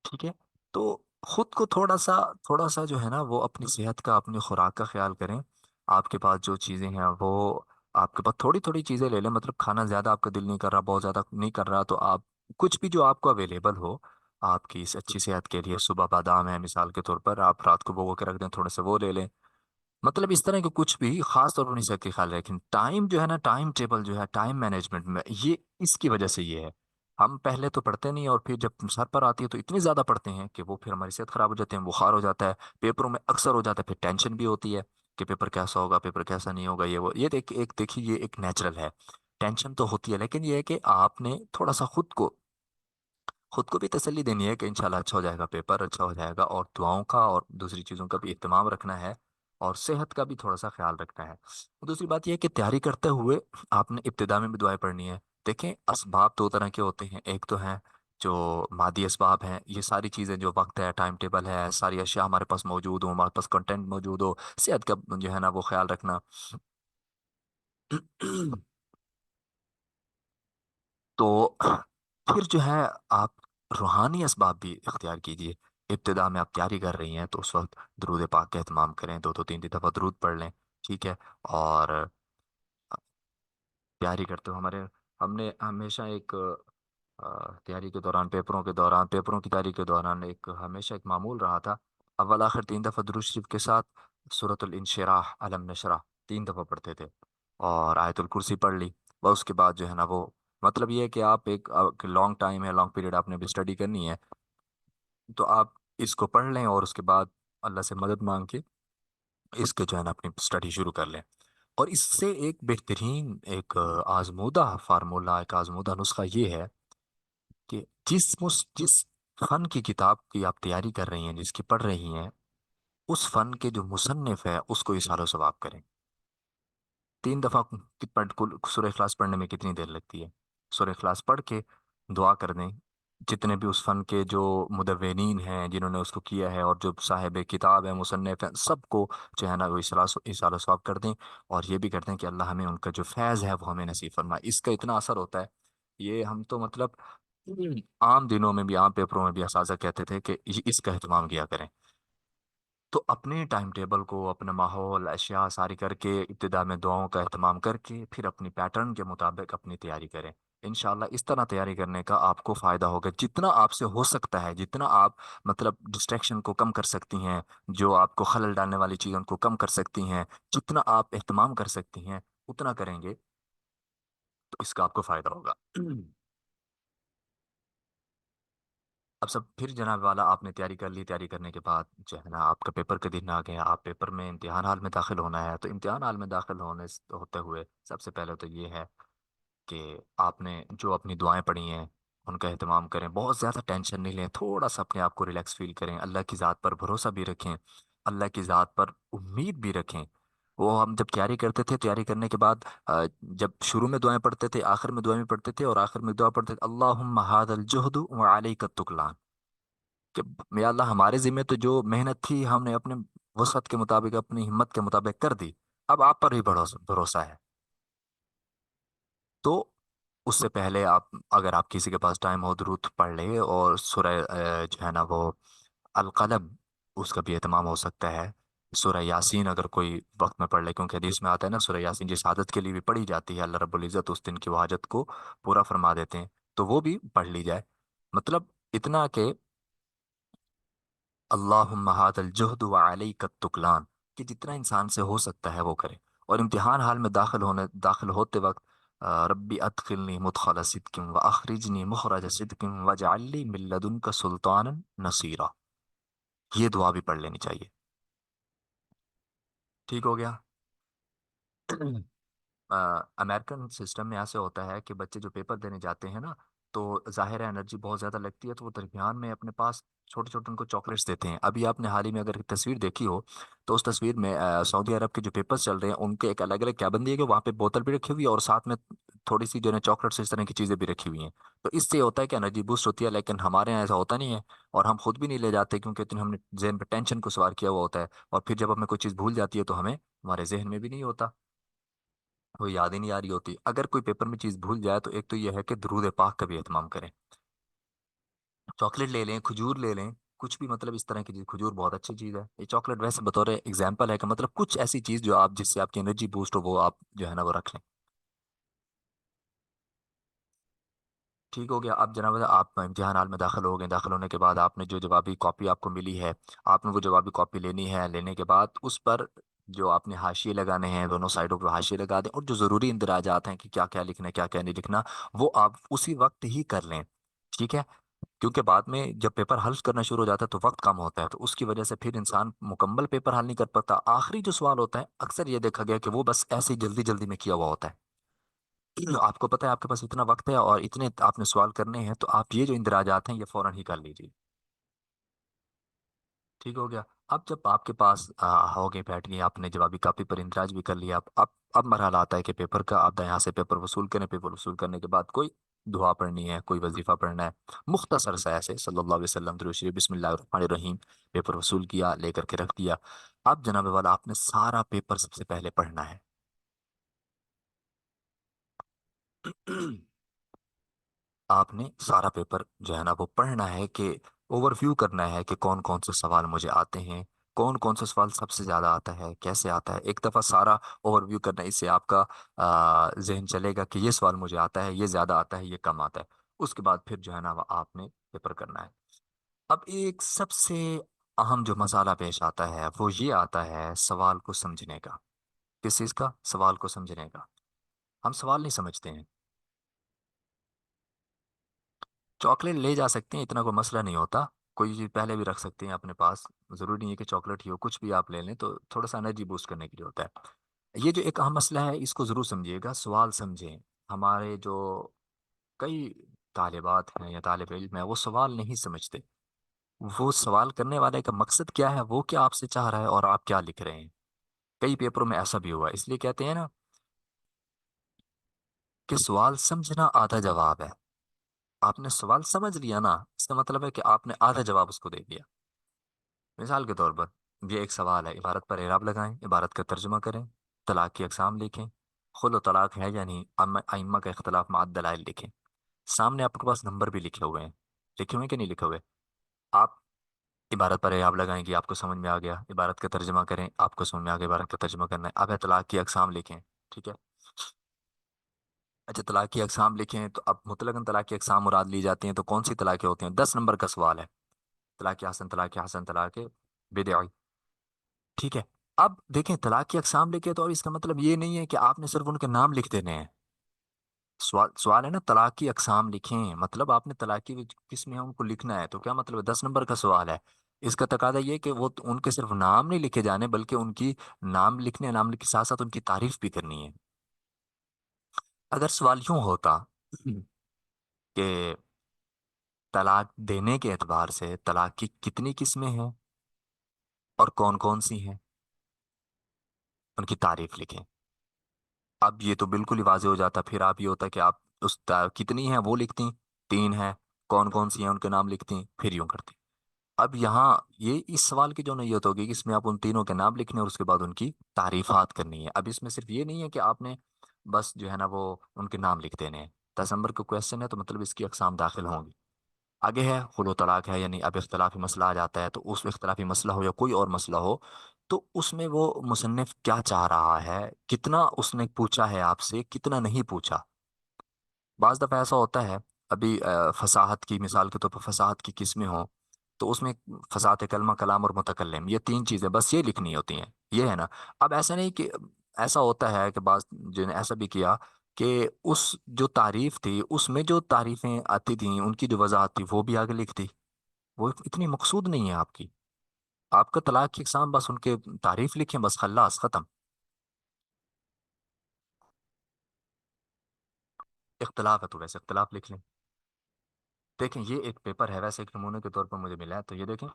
ठीक है। तो खुद को थोड़ा सा जो है ना वो अपनी सेहत का, अपनी खुराक का ख्याल करें। आपके पास जो चीज़ें हैं वो, आपके पास थोड़ी थोड़ी चीज़ें ले लें, मतलब खाना ज़्यादा आपका दिल नहीं कर रहा, बहुत ज़्यादा नहीं कर रहा, तो आप कुछ भी जो आपको अवेलेबल हो आपकी इस अच्छी सेहत के लिए, सुबह बादाम है मिसाल के तौर पर, आप रात को भिगो के रख दें, थोड़े से वो ले लें। मतलब इस तरह के कुछ भी खास तौर पर नहीं सकते ख्याल रखें। टाइम जो है ना, टाइम टेबल जो है, टाइम मैनेजमेंट में ये, इसकी वजह से ये है। हम पहले तो पढ़ते नहीं, और फिर जब सर पर आती है तो इतनी ज्यादा पढ़ते हैं कि वो फिर हमारी सेहत खराब हो जाती है, बुखार हो जाता है, पेपरों में अक्सर हो जाता है, फिर टेंशन भी होती है कि पेपर कैसा होगा, पेपर कैसा नहीं होगा, ये वो, ये देखिए ये एक नेचुरल है। टेंशन तो होती है, लेकिन ये है कि आपने थोड़ा सा खुद को भी तसल्ली देनी है कि इंशाल्लाह अच्छा हो जाएगा, पेपर अच्छा हो जाएगा, और दुआओं का और दूसरी चीज़ों का भी इत्तेमाम रखना है, और सेहत का भी थोड़ा सा ख्याल रखना है। दूसरी बात यह है कि तैयारी करते हुए आपने इब्तिदा में भी दुआएं पढ़नी है। देखें, असबाब दो तरह के होते हैं, एक तो हैं जो मादी असबाब हैं, ये सारी चीज़ें, जो वक्त है, टाइम टेबल है, सारी अशिया हमारे पास मौजूद हो, हमारे पास कंटेंट मौजूद हो, सेहत का जो है ना वो ख्याल रखना। तो फिर जो है आप रूहानी असबाब भी इख्तियार कीजिए। इब्तिदा में आप तैयारी कर रही हैं तो उस वक्त दरूद पाक का एहतमाम करें, दो दो तीन तीन दफ़ा दरूद पढ़ लें। ठीक है। और तैयारी करते हो हमारे, हमने हमेशा एक तैयारी के दौरान, पेपरों के दौरान, पेपरों की तैयारी के दौरान एक हमेशा एक मामूल रहा था, अव्वल आखिर 3 दफ़ा दुरूद शरीफ के साथ सूरतुल इंशिराह, अलम नशरा 3 दफ़ा पढ़ते थे, और आयतुल कुर्सी पढ़ ली। वह उसके बाद जो है ना वो, मतलब ये है कि आप एक लॉन्ग टाइम है, लॉन्ग पीरियड आपने भी स्टडी करनी है, तो आप इसको पढ़ लें और उसके बाद अल्लाह से मदद मांग के इसके जो है ना अपनी स्टडी शुरू कर लें। और इससे एक बेहतरीन, एक आजमूदा फार्मूला, एक आजमूदा नुस्खा ये है कि जिस फन की किताब की आप तैयारी कर रही हैं, जिसकी पढ़ रही हैं, उस फन के जो मुसन्निफ है उसको इशारो सवाब करें। 3 दफ़ा कुल सूरह इखलास पढ़ने में कितनी देर लगती है? सूरह इखलास पढ़ के दुआ कर दें। जितने भी उस फन के जो मुदव्विनीन हैं, जिन्होंने उसको किया है, और जो साहिब किताब है, मुसन्निफ हैं, सबको जो है ना वो इसारा सवाब कर दें। और ये भी कर दें कि अल्लाह हमें उनका जो फैज़ है वो हमें नसीब फरमाए। इसका इतना असर होता है, ये हम तो मतलब आम दिनों में भी, आम पेपरों में भी असाजा कहते थे कि इसका एहतमाम किया करें। तो अपने टाइम टेबल को, अपना माहौल, अशिया सारी करके, इब्तिदा में दुआओं का एहतमाम करके, फिर अपनी पैटर्न के मुताबिक अपनी तैयारी करें। इंशाल्लाह इस तरह तैयारी करने का आपको फ़ायदा होगा। जितना आपसे हो सकता है, जितना आप मतलब डिस्ट्रैक्शन को कम कर सकती हैं, जो आपको खलल डालने वाली चीज़ों को कम कर सकती हैं, जितना आप एहतमाम कर सकती हैं, उतना करेंगे तो इसका आपको फ़ायदा होगा। अब सब फिर जनाब वाला, आपने तैयारी कर ली, तैयारी करने के बाद जो है ना आपका पेपर के दिन आ गया, आप पेपर में इम्तिहान हाल में दाखिल होना है। तो इम्तिहान हाल में दाखिल होते हुए सबसे पहले तो ये है कि आपने जो अपनी दुआएं पढ़ी हैं उनका एहतमाम करें, बहुत ज़्यादा टेंशन नहीं लें, थोड़ा सा अपने आप को रिलैक्स फील करें, अल्लाह की ज़ात पर भरोसा भी रखें, अल्लाह की ज़ात पर उम्मीद भी रखें। वो हम जब तैयारी करते थे, तैयारी करने के बाद जब शुरू में दुआएं पढ़ते थे, आखिर में दुआएं भी पढ़ते थे, और आखिर में दुआ पढ़ते थे, अल्लाहुम्मा हादल जुहदु व अलैका तुकलान, कि या अल्लाह हमारे जिम्मे तो जो मेहनत थी हमने अपने वसअत के मुताबिक, अपनी हिम्मत के मुताबिक कर दी, अब आप पर भी भरोसा भरोसा है। तो उससे पहले आप, अगर आप किसी के पास टाइम हो, दुरूद पढ़ ले, और सूरह जो है ना वो अलकलम, उसका भी एहतमाम हो सकता है। सूरह यासीन अगर कोई वक्त में पढ़ ले, क्योंकि हदीस में आता है ना, सूरह यासीन जिस आदत के लिए भी पढ़ी जाती है, अल्लाह रब्बुल इज़्ज़त उस दिन की वो हाजत को पूरा फरमा देते हैं, तो वो भी पढ़ ली जाए। मतलब इतना कि अल्लाहुम्मा हादल जुहद व अलैका तुकलान, कि जितना इंसान से हो सकता है वो करे। और इम्तिहान हाल में दाखिल होते वक्त रब्बी अदखिलनी मुदखल सिद्किन व अखरिजनी मुखरज सिद्किन वजअलनी मिन लदुनका सुल्तानन नसीरा, ये दुआ भी पढ़ लेनी चाहिए। ठीक हो गया। अमेरिकन सिस्टम में ऐसे होता है कि बच्चे जो पेपर देने जाते हैं ना, तो जाहिर है एनर्जी बहुत ज़्यादा लगती है, तो वो दरमियान में अपने पास छोटे छोटे उनको चॉकलेट्स देते हैं। अभी आपने हाल ही में अगर तस्वीर देखी हो, तो उस तस्वीर में सऊदी अरब के जो पेपर्स चल रहे हैं उनके एक अलग अलग कैबिन दिए गए, वहाँ पे बोतल भी रखी हुई है, और साथ में थोड़ी सी जो है चॉकलेट्स इस तरह की चीज़ें भी रखी हुई हैं। तो इससे होता है कि एनर्जी बूस्ट होती है, लेकिन हमारे यहाँ ऐसा होता नहीं है। और हम खुद भी नहीं ले जाते, क्योंकि इतनी हमने जहन पे टेंशन को सवार किया हुआ होता है। और फिर जब हमें कोई चीज़ भूल जाती है तो हमें हमारे जहन में भी नहीं होता, वो याद ही नहीं आ रही होती। अगर कोई पेपर में चीज़ भूल जाए तो एक तो यह है कि दुरूद पाक का भी एहतमाम करें। चॉकलेट ले लें, खजूर ले लें, कुछ भी मतलब इस तरह की चीज़। खजूर बहुत अच्छी चीज़ है। ये चॉकलेट वैसे बतौर एग्जाम्पल है कि मतलब कुछ ऐसी चीज़ जो आप जिससे आपकी एनर्जी बूस्ट हो, वो आप जो है ना वो रख लें। ठीक हो गया। अब जनाब आप इम्तिहान हाल में दाखिल हो गए। दाखिल होने के बाद आपने जो जवाबी कॉपी आपको मिली है, आपने वो जवाबी कॉपी लेनी है। लेने के बाद उस पर जो आपने हाशिए लगाने हैं, दोनों साइडों पर हाशिए लगा दें। और जो ज़रूरी इंदराजात हैं कि क्या क्या लिखना है क्या क्या नहीं लिखना, वो आप उसी वक्त ही कर लें। ठीक है। क्योंकि बाद में जब पेपर हल करना शुरू हो जाता है तो वक्त कम होता है, तो उसकी वजह से फिर इंसान मुकम्मल पेपर हल नहीं कर पाता। आखिरी जो सवाल होता है अक्सर ये देखा गया कि वो बस ऐसे ही जल्दी जल्दी में किया हुआ होता है। आपको पता है आपके पास इतना वक्त है और इतने आपने सवाल करने हैं, तो आप ये जो इंदिराजात हैं ये फौरन ही कर लीजिए। ठीक हो गया। अब जब आपके पास हो गए, बैठ गए, आपने जवाबी कापी पर इंदराज भी कर लिया। अब मरहला आता है कि पेपर का। आप यहाँ से पेपर वसूल करें। पेपर वसूल करने के बाद कोई दुआ पढ़नी है, कोई वजीफा पढ़ना है, मुख्तसर सा ऐसे सल्लल्लाहु अलैहि वसल्लम दुरूद शरीफ बिस्मिल्लाहिर रहमानिर रहीम। पेपर वसूल किया, लेकर के रख दिया। अब जनाब वाला आपने सारा पेपर सबसे पहले पढ़ना है। आपने सारा पेपर जो है ना वो पढ़ना है, कि ओवरव्यू करना है कि कौन कौन से सवाल मुझे आते हैं, कौन कौन से सवाल सबसे ज़्यादा आता है, कैसे आता है। एक दफ़ा सारा ओवरव्यू करना, इससे आपका जहन चलेगा कि ये सवाल मुझे आता है, ये ज़्यादा आता है, ये कम आता है। उसके बाद फिर जो है ना वो आपने पेपर करना है। अब एक सबसे अहम जो मसाला पेश आता है वो ये आता है सवाल को समझने का। किस चीज़ का? सवाल को समझने का। हम सवाल नहीं समझते हैं। चॉकलेट ले जा सकते हैं, इतना कोई मसला नहीं होता। कोई चीज़ पहले भी रख सकते हैं अपने पास। ज़रूरी नहीं है कि चॉकलेट ही हो, कुछ भी आप ले लें तो थोड़ा सा एनर्जी बूस्ट करने के लिए होता है। ये जो एक अहम मसला है इसको ज़रूर समझिएगा, सवाल समझें। हमारे जो कई तालिबात हैं या तालिब इल्म है वो सवाल नहीं समझते। वो सवाल करने वाले का मकसद क्या है, वो क्या आपसे चाह रहा है और आप क्या लिख रहे हैं। कई पेपरों में ऐसा भी हुआ है। इसलिए कहते हैं ना कि सवाल समझना आधा जवाब है। आपने सवाल समझ लिया ना, इसका मतलब है कि आपने आधा जवाब उसको दे दिया। मिसाल के तौर पर ये एक सवाल है, इबारत पर एराब लगाएं, इबारत का तर्जुमा करें, तलाक की अकसाम लिखें, खुलो तलाक है या नहीं, अइम्मा का इख्तलाफ माद दलाइल लिखें। सामने आपके पास नंबर भी लिखे हुए हैं। लिखे हुए हैं कि नहीं लिखे हुए? आप इबारत पर एराब लगाएंगे, आपको समझ में आ गया। इबारत का तर्जुमा करें, आपको समझ में आ गया। इबारत का तर्जुमा करना है। अब है तलाक की अकसाम लिखें। ठीक है। अच्छा, तलाक की अकसाम लिखें तो अब मुतलकन तलाक की अकसाम मुराद ली जाती हैं तो कौन सी तलाक़ें होती हैं? 10 नंबर का सवाल है। तलाक हसन, तलाक हसन, तलाक बिदई। ठीक है। अब देखें, तलाक की अकसाम लिखे तो अब इसका मतलब ये नहीं है कि आपने सिर्फ उनके नाम लिख देने हैं। सवाल सवाल है ना, तलाक की अकसाम लिखें, मतलब आपने तलाक की किस्में हैं उनको लिखना है। तो क्या मतलब है? 10 नंबर का सवाल है। इसका तकादा ये है कि वो उनके सिर्फ नाम नहीं लिखे जाने, बल्कि उनकी नाम लिखने, नाम के साथ साथ उनकी तारीफ भी करनी है। अगर सवाल यूं होता कि तलाक देने के एतबार से तलाक की कितनी किस्में हैं और कौन कौन सी हैं, उनकी तारीफ लिखें। अब ये तो बिल्कुल ही वाजे हो जाता। फिर आप ये होता कि आप कितनी है वो लिखती, 3 है, कौन कौन सी हैं उनके नाम लिखती, फिर यूं करती। अब यहाँ ये इस सवाल की जो नैयत होगी कि इसमें आप उन तीनों के नाम लिखने और उसके बाद उनकी तारीफात करनी है। अब इसमें सिर्फ ये नहीं है कि आपने बस जो है ना वो उनके नाम लिख देने हैं। 10 नंबर का क्वेश्चन है तो मतलब इसकी अकसाम दाखिल होंगी। आगे है खुलो तलाक है यानी, अब इख्तलाफी मसला आ जाता है। तो उस इख्तलाफी मसला हो या कोई और मसला हो, तो उसमें वो मुसन्निफ क्या चाह रहा है, कितना उसने पूछा है आपसे, कितना नहीं पूछा। बाज़ दफ़ा ऐसा होता है, अभी फसाहत की मिसाल के तौर पर फसाहत की किस्में हों तो उसमें फसाहत कलमा, कलाम और मुतकल्लिम, ये 3 चीज़ें बस ये लिखनी होती हैं। ये है ना। अब ऐसा नहीं कि ऐसा होता है कि बाज़ जिन्हें ऐसा भी किया कि उस जो तारीफ थी उसमें जो तारीफें आती थी उनकी जो वजाहत थी वो भी आगे लिख दी। वो इतनी मकसूद नहीं है आपकी। आपका तलाक की इकसाम बस उनके तारीफ लिखें, बस खल्लास खत्म। इख्तलाफ है तो वैसे इख्तलाफ लिख लें। देखें, ये एक पेपर है, वैसे एक नमूने के तौर पर मुझे मिला है, तो ये देखें।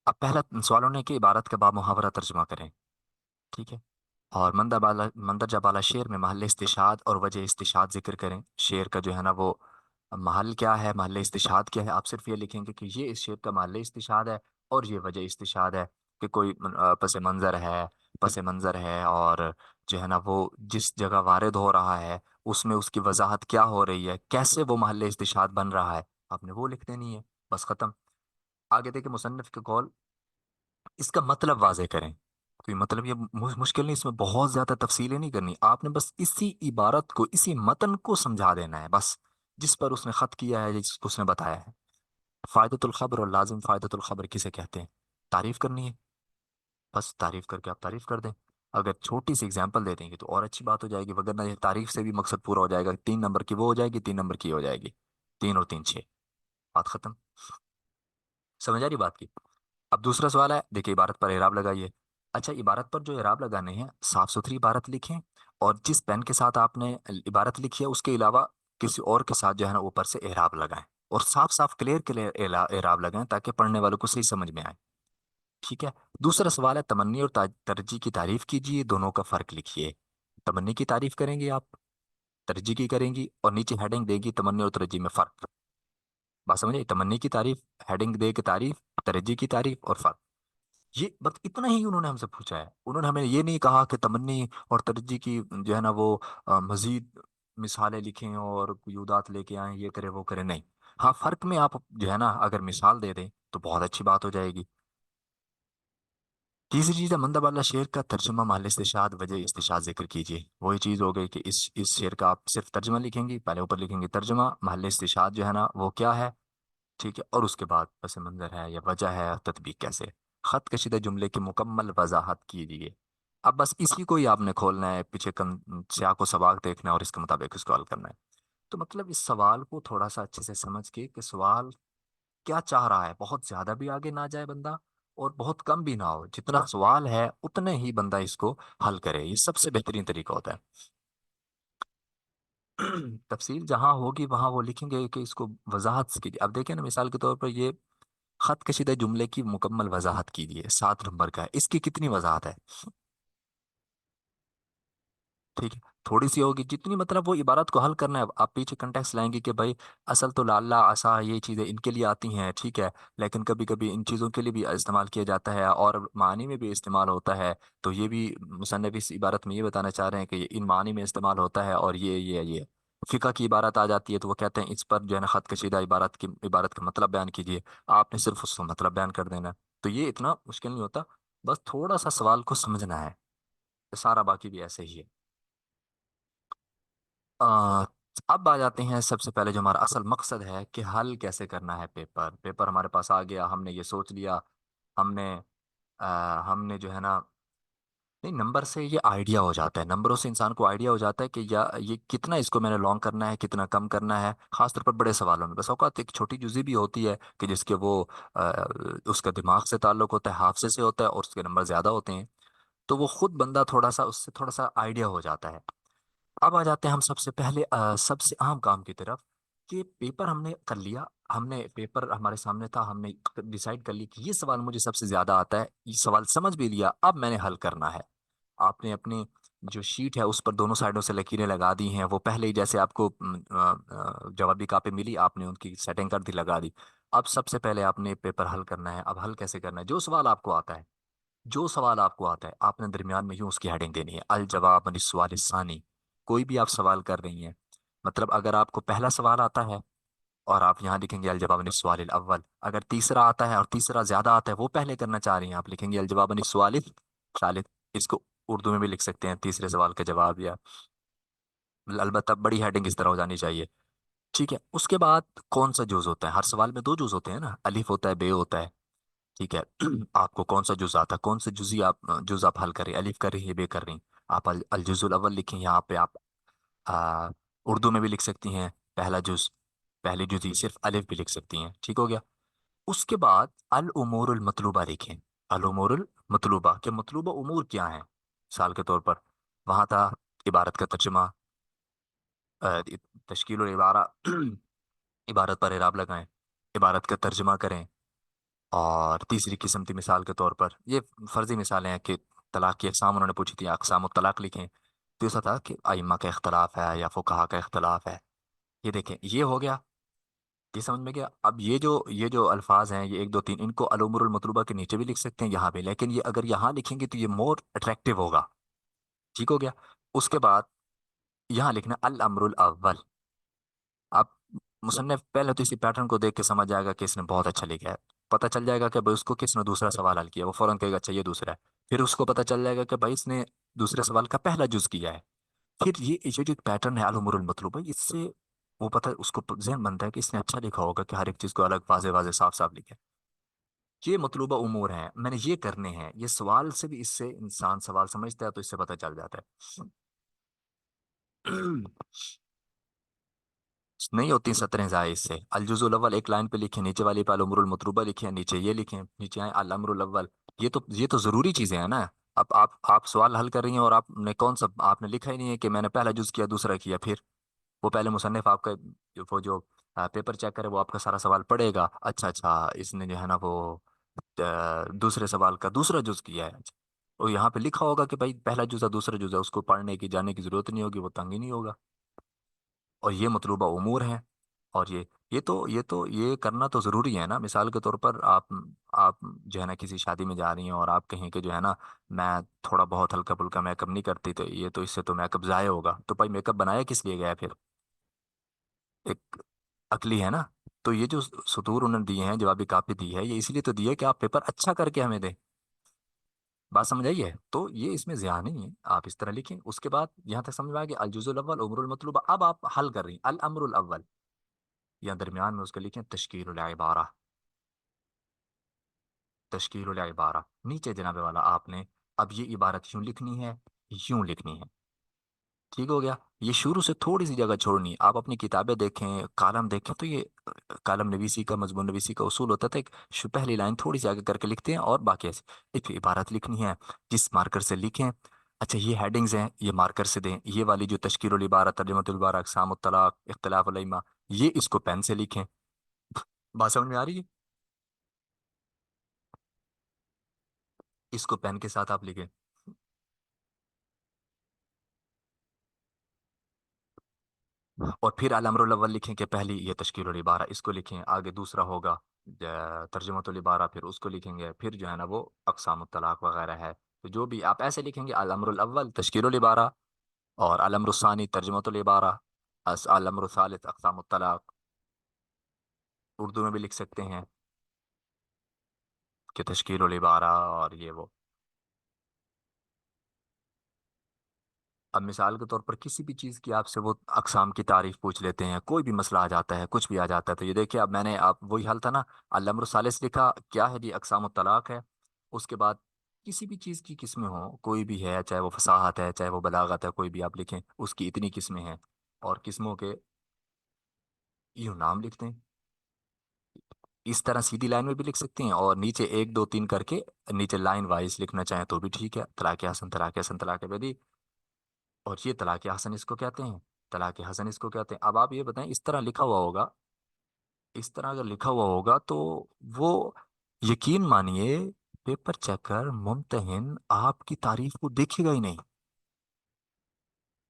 अब पहला सवाल होने की इबारत के बाद मुहावरा तर्जुमा करें। ठीक है। اور مندرجہ بالا شعر میں محل استشہاد اور وجہ استشہاد ذکر کریں. شعر کا جو ہے نا وہ محل کیا ہے، محل استشہاد کیا ہے، آپ صرف یہ لکھیں گے کہ یہ اس شعر کا محل استشہاد ہے اور یہ وجہ استشہاد ہے. کہ کوئی پس منظر ہے اور جو ہے نا وہ جس جگہ وارد ہو رہا ہے اس میں اس کی وضاحت کیا ہو رہی ہے، کیسے وہ محل استشہاد بن رہا ہے. آپ نے وہ لکھ دینی ہے، بس ختم. آگے دیکھیں مصنف کے قول، اس کا مطلب واضح کریں. کوئی مطلب یہ مشکل نہیں، اس میں بہت زیادہ تفصیلیں نہیں کرنی، آپ نے بس اسی عبارت کو، اسی متن کو سمجھا دینا ہے بس، جس پر اس نے خط کیا ہے، جس کو اس نے بتایا ہے. فائدۃ الخبر اور لازم فائدۃ الخبر کسے کہتے ہیں؟ تعریف کرنی ہے، بس تعریف کر کے آپ تعریف کر دیں. اگر چھوٹی سی اگزامپل دے دیں گے تو اور اچھی بات ہو جائے گی، وگرنہ یہ تعریف سے بھی مقصد پورا ہو جائے گا. 3 نمبر کی وہ ہو جائے گی، 3 نمبر کی ہو جائے گی. 3 اور 3 6، بات ختم. سمجھ آ رہی بات کی؟ اب دوسرا سوال ہے، دیکھیے عبارت پر اعراب لگائیے. اچھا، عبارت پر جو اعراب لگانے ہیں صاف ستھری عبارت لکھیں، اور جس پین کے ساتھ آپ نے عبارت لکھی ہے اس کے علاوہ کسی اور کے ساتھ جو ہے نا اوپر سے اعراب لگائیں، اور صاف صاف کلیئر کلیئر اعراب لگائیں تاکہ پڑھنے والوں کو صحیح سمجھ میں آئے. ٹھیک ہے. دوسرا سوال ہے، تمنی اور ترجیح کی تعریف کیجیے، دونوں کا فرق لکھیے. تمنی کی تعریف کریں گی آپ، ترجیح کی کریں گی، اور نیچے ہیڈنگ دے گی تمنی اور ترجیح میں فرق. بات سمجھے؟ تمنی کی تعریف، ہیڈنگ دے کے تعریف، ترجیح کی تعریف اور فرق. یہ بس اتنا ہی انہوں نے ہم سے پوچھا ہے. انہوں نے ہمیں یہ نہیں کہا کہ تمنی اور ترجیح کی جو ہے نا وہ مزید مثالیں لکھیں اور یودات لے کے آئیں، یہ کرے وہ کرے، نہیں. ہاں، فرق میں آپ جو ہے نا اگر مثال دے دیں تو بہت اچھی بات ہو جائے گی. تیسری چیز ہے، مندرجہ بالا شعر کا ترجمہ محل استشہاد وجہ استشہاد ذکر کیجیے. وہی چیز ہو گئی کہ اس شعر کا آپ صرف ترجمہ لکھیں گی، پہلے اوپر لکھیں گے ترجمہ، محل استشہاد جو ہے نا وہ کیا ہے. ٹھیک ہے. اور اس کے بعد پس منظر ہے یا وجہ ہے، تطبیق کیسے. خط کشیدہ جملے کی مکمل وضاحت کیجیے. اب بس اسی کو ہی آپ نے کھولنا ہے، پیچھے سیاق و سباق دیکھنا ہے اور اس کے مطابق اس کو حل کرنا ہے. تو مطلب اس سوال کو تھوڑا سا اچھے سے سمجھ کے کہ سوال کیا چاہ رہا ہے، بہت زیادہ بھی آگے نہ جائے بندہ اور بہت کم بھی نہ ہو. جتنا سوال ہے اتنے ہی بندہ اس کو حل کرے، یہ سب سے بہترین طریقہ ہوتا ہے. تفصیل جہاں ہوگی وہاں وہ لکھیں گے کہ اس کو وضاحت سے کیجیے. اب دیکھیں نا مثال کے طور پر یہ خط کشیدہ جملے کی مکمل وضاحت کیجیے، 7 نمبر کا ہے، اس کی کتنی وضاحت ہے؟ ٹھیک ہے. تھوڑی سی ہوگی جتنی، مطلب وہ عبارت کو حل کرنا ہے. آپ پیچھے کنٹیکس لائیں گے کہ بھائی اصل تو لاللہ آسا یہ چیزیں ان کے لیے آتی ہیں، ٹھیک ہے، لیکن کبھی کبھی ان چیزوں کے لیے بھی استعمال کیا جاتا ہے اور معنی میں بھی استعمال ہوتا ہے. تو یہ بھی مصنف اس عبارت میں یہ بتانا چاہ رہے ہیں کہ یہ ان معنی میں استعمال ہوتا ہے، اور یہ فقہ کی عبارت آ جاتی ہے تو وہ کہتے ہیں اس پر جو ہے نا خط کشیدہ عبارت کا مطلب بیان کیجیے. آپ نے صرف اس کا مطلب بیان کر دینا ہے. تو یہ اتنا مشکل نہیں ہوتا، بس تھوڑا سا سوال کو سمجھنا ہے، سارا باقی بھی ایسے ہی ہے. آ، اب آ جاتے ہیں سب سے پہلے جو ہمارا اصل مقصد ہے کہ حل کیسے کرنا ہے. پیپر ہمارے پاس آ گیا، ہم نے یہ سوچ لیا، ہم نے ہم نے جو ہے نا، نہیں، نمبر سے یہ آئیڈیا ہو جاتا ہے، نمبروں سے انسان کو آئیڈیا ہو جاتا ہے کہ یہ کتنا اس کو میں نے لانگ کرنا ہے، کتنا کم کرنا ہے. خاص طور پر بڑے سوالوں میں بس اوقات ایک چھوٹی جزی بھی ہوتی ہے کہ جس کے وہ آ، اس کا دماغ سے تعلق ہوتا ہے، حافظے سے ہوتا ہے، اور اس کے نمبر زیادہ ہوتے ہیں. تو وہ خود بندہ تھوڑا سا اس سے تھوڑا سا آئیڈیا ہو جاتا ہے. اب آ جاتے ہیں ہم سب سے پہلے سب سے اہم کام کی طرف، کہ پیپر ہم نے کر لیا. ہم نے پیپر ہمارے سامنے تھا، ہم نے ڈیسائیڈ کر لی کہ یہ سوال مجھے سب سے زیادہ آتا ہے، یہ سوال سمجھ بھی لیا، اب میں نے حل کرنا ہے. آپ نے اپنی جو شیٹ ہے اس پر دونوں سائڈوں سے لکیریں لگا دی ہیں، وہ پہلے ہی جیسے آپ کو جوابی کاپی ملی آپ نے ان کی سیٹنگ کر دی، لگا دی. اب سب سے پہلے آپ نے پیپر حل کرنا ہے. اب حل کیسے کرنا ہے؟ جو سوال آپ کو آتا ہے آپ نے درمیان میں یوں اس کی ہیڈنگ دینی ہے، الجواب عن السؤال الثانی. کوئی بھی آپ سوال کر رہی ہیں، مطلب اگر آپ کو پہلا سوال آتا ہے اور آپ یہاں لکھیں گے الجواب عن السؤال الاول. اگر تیسرا آتا ہے اور تیسرا زیادہ آتا ہے، وہ پہلے کرنا چاہ رہی ہیں، آپ لکھیں گے الجواب عن السؤال الثالث. اس کو اردو میں بھی لکھ سکتے ہیں تیسرے سوال کا جواب، یا البتہ بڑی ہیڈنگ اس طرح ہو جانی چاہیے. ٹھیک ہے. اس کے بعد کون سا جز ہوتا ہے؟ ہر سوال میں 2 جز ہوتے ہیں نا، الف ہوتا ہے، بے ہوتا ہے. ٹھیک ہے. آپ کو کون سا جز آتا ہے، کون سے جز آپ حل کر رہی ہیں، الف کر رہی ہیں یا بے کر رہی ہیں؟ آپ الجز الاول لکھیں. یہاں پہ آپ آ، اردو میں بھی لکھ سکتی ہیں پہلا جز، پہلی جزی صرف الف بھی لکھ سکتی ہیں. ٹھیک ہو گیا. اس کے بعد الامور المطلوبہ لکھیں. الامور المطلوبہ کہ مطلوبہ امور کیا ہیں. مثال کے طور پر وہاں تھا عبارت کا ترجمہ، آ، تشکیل العبارہ، عبارت پر اعراب لگائیں، عبارت کا ترجمہ کریں. اور تیسری قسم تھی مثال کے طور پر، یہ فرضی مثالیں ہیں کہ तलाक की अक़साम उन्होंने पूछी थी, अक़साम तलाक लिखें। तो ऐसा था कि आइम्मा का इख्तलाफ है या फुकहा का इख्तलाफ है। ये देखें, ये हो गया। ये समझ में गया। अब ये जो अल्फाज हैं, ये एक दो तीन, इनको अलुमुरुल मतलूबा के नीचे भी लिख सकते हैं, यहाँ भी, लेकिन ये अगर यहाँ लिखेंगे तो ये मोर अट्रैक्टिव होगा। ठीक हो गया। उसके बाद यहाँ लिखना अल अमरुल अव्वल। आप मुसन्निफ पहले तो इसी पैटर्न को देख के समझ जाएगा कि इसने बहुत अच्छा लिखा है। पता चल जाएगा कि भाई उसको किसने दूसरा सवाल हल किया, वो फौरन कहेगा अच्छा ये दूसरा है। फिर उसको पता चल जाएगा कि भाई इसने दूसरे सवाल का पहला जुज किया है। फिर ये जो पैटर्न है अलमुरुल मतलूबा, इससे वो पता उसको जहन बनता है कि इसने अच्छा लिखा होगा कि हर एक चीज को अलग वाजे वाजे साफ साफ लिखे। ये मतलूबा उमूर हैं, मैंने ये करने हैं। ये सवाल से भी, इससे इंसान सवाल समझता है तो इससे पता चल जाता है। नहीं होती सतरें ज़ाय इससे। अलजुजुल अव्वल एक लाइन पे लिखे, नीचे वाली पे अल उमरुल मतलूबा लिखे, नीचे ये लिखें, नीचे आए अल अमरुल अव्वल। ये तो जरूरी चीजें हैं ना। अब आप सवाल हल कर रही हैं और आपने कौन सा, आपने लिखा ही नहीं है कि मैंने पहला जुज किया दूसरा किया। फिर वो पहले मुसन्निफ आपका वो जो पेपर चेक करे वो आपका सारा सवाल पढ़ेगा, अच्छा अच्छा इसने जो है ना वो दूसरे सवाल का दूसरा जुज किया है। अच्छा, और यहाँ पे लिखा होगा कि भाई पहला जुजा दूसरा जुजा, उसको पढ़ने की जाने की जरूरत नहीं होगी, वो तंग ही नहीं होगा। और ये मतलूबा उमूर है। और ये करना तो ज़रूरी है ना। मिसाल के तौर पर आप जो है ना किसी शादी में जा रही हैं और आप कहें कि जो है ना मैं थोड़ा बहुत हल्का फुल्का मेकअप नहीं करती, तो ये तो इससे तो मेकअप ज़ाया होगा। तो भाई मेकअप बनाया किस लिए गया है फिर? एक अकली है ना। तो ये जो सुतूर उन्होंने दिए हैं, जवाबी कापी दी है, ये इसलिए तो दी है कि आप पेपर अच्छा करके हमें दें। बात समझ आई है? तो ये इसमें ज़िया नहीं है, आप इस तरह लिखें। उसके बाद यहाँ तक समझ में आ गया अल जुज़ुल अव्वल उमरुल मतलूबा। अब आप हल कर रही हैं अल अमरुल अव्वल, या दरमियान में उसके लिखें तश्कीलुल इबारा। तश्कीलुल इबारा नीचे जनाबे वाला आपने अब ये इबारत यूं लिखनी है, यूं लिखनी है। ठीक हो गया। ये शुरू से थोड़ी सी जगह छोड़नी है। आप अपनी किताबें देखें, कालम देखें, तो ये कालम नवीसी का, मजमून नवीसी का उसूल होता था, एक पहली लाइन थोड़ी सी आगे करके लिखते हैं और बाकी ऐसे एक इबारत लिखनी है, जिस मार्कर से लिखें। अच्छा, ये हेडिंग्स हैं, ये मार्कर से दें। ये वाली जो तश्कीलुल इबारा, तर्जुमतुल इबारा, अक़सामुत तलाक, इख्तिलाफुल अइम्मा, ये इसको पेन से लिखें। बात समझ में आ रही है? इसको पेन के साथ आप लिखें। और फिर अल-अम्रुल अव्वल लिखें कि पहली ये तश्कीलुल इबारा, इसको लिखें। आगे दूसरा होगा तर्जुमतुल इबारा, फिर उसको लिखेंगे। फिर जो है ना वो अक़सामुत तलाक वगैरह है, तो जो भी आप ऐसे लिखेंगे, अल-अम्रुल अव्वल तश्कीलुल इबारा, और अल-अम्रुल सानी तर्जुमतुल इबारा, अल-अम्रुल सालिस अक़सामुत तलाक। उर्दू में भी लिख सकते हैं कि तश्कीलुल इबारा और ये वो। अब मिसाल के तौर पर किसी भी चीज़ की आपसे वो अकसाम की तारीफ पूछ लेते हैं, कोई भी मसला आ जाता है, कुछ भी आ जाता है, तो ये देखिए, अब मैंने आप वही हल था ना, अल-अम्र सालिस लिखा, क्या है जी, अकसाम तलाक है। उसके बाद किसी भी चीज़ की किस्में हो, कोई भी है, चाहे वो फसाहत है, चाहे वो बलागत है, कोई भी आप लिखें, उसकी इतनी किस्में हैं। और किस्मों के यूँ नाम लिखते हैं। इस तरह सीधी लाइन में भी लिख सकते हैं, और नीचे एक दो तीन करके नीचे लाइन वाइज लिखना चाहें तो भी ठीक है। तलाक हसन, तलाक हसन, तलाक बेदी। और ये तलाक हसन इसको कहते हैं, तलाक हसन इसको कहते हैं। अब आप ये बताएं, इस तरह लिखा हुआ होगा, इस तरह अगर लिखा हुआ होगा तो वो, यकीन मानिए, पेपर चेकर मुम्तहिन आपकी तारीफ को देखेगा ही नहीं।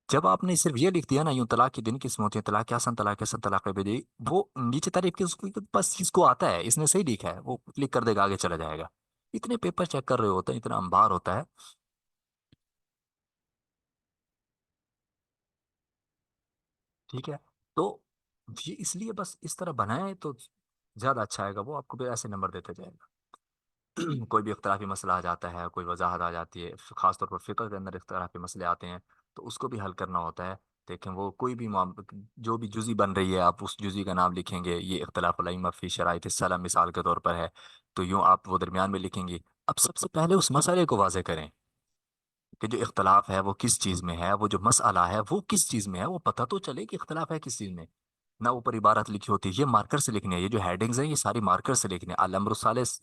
जब आपने सिर्फ ये लिख दिया ना, यूं तलाक की दिन किस्म होती है, तलाक हसन, तलाक हसन, तलाक बेदी, वो नीचे तारीफ की उसको बस इसको आता है, इसने सही लिखा है, वो क्लिक कर देगा, आगे चला जाएगा। इतने पेपर चेक कर रहे होते हैं, इतना अंबार होता है। ठीक है। तो ये इसलिए बस इस तरह बनाए तो ज्यादा अच्छा आएगा, वो आपको भी ऐसे नंबर देते जाएगा। कोई भी इख्तलाफी मसला आ जाता है, कोई वजाहत आ जाती है, खासतौर पर फ़िक़्ह के अंदर इख्तलाफी मसले आते हैं, तो उसको भी हल करना होता है। देखें, वो कोई भी जो भी जुज़ी बन रही है, आप उस जुज़ी का नाम लिखेंगे, ये इख्तिलाफ़ुल अइम्मा फ़ी शराइत सलाम मिसाल के तौर पर है, तो यूँ आप वो दरमियान में लिखेंगे। अब सबसे पहले उस मसले को वाज़े करें कि जो इख्तलाफ है वो किस चीज़ में है, वो जो मसला है वो किस चीज़ में है, वो पता तो चले कि इख्तलाफ है किस चीज़ में। ना ऊपर इबारत लिखी होती है, ये मार्कर से लिखनी है। ये जो हेडिंग्स हैं, ये सारी मार्कर से लिखनी है। अल-अम्र सालिस,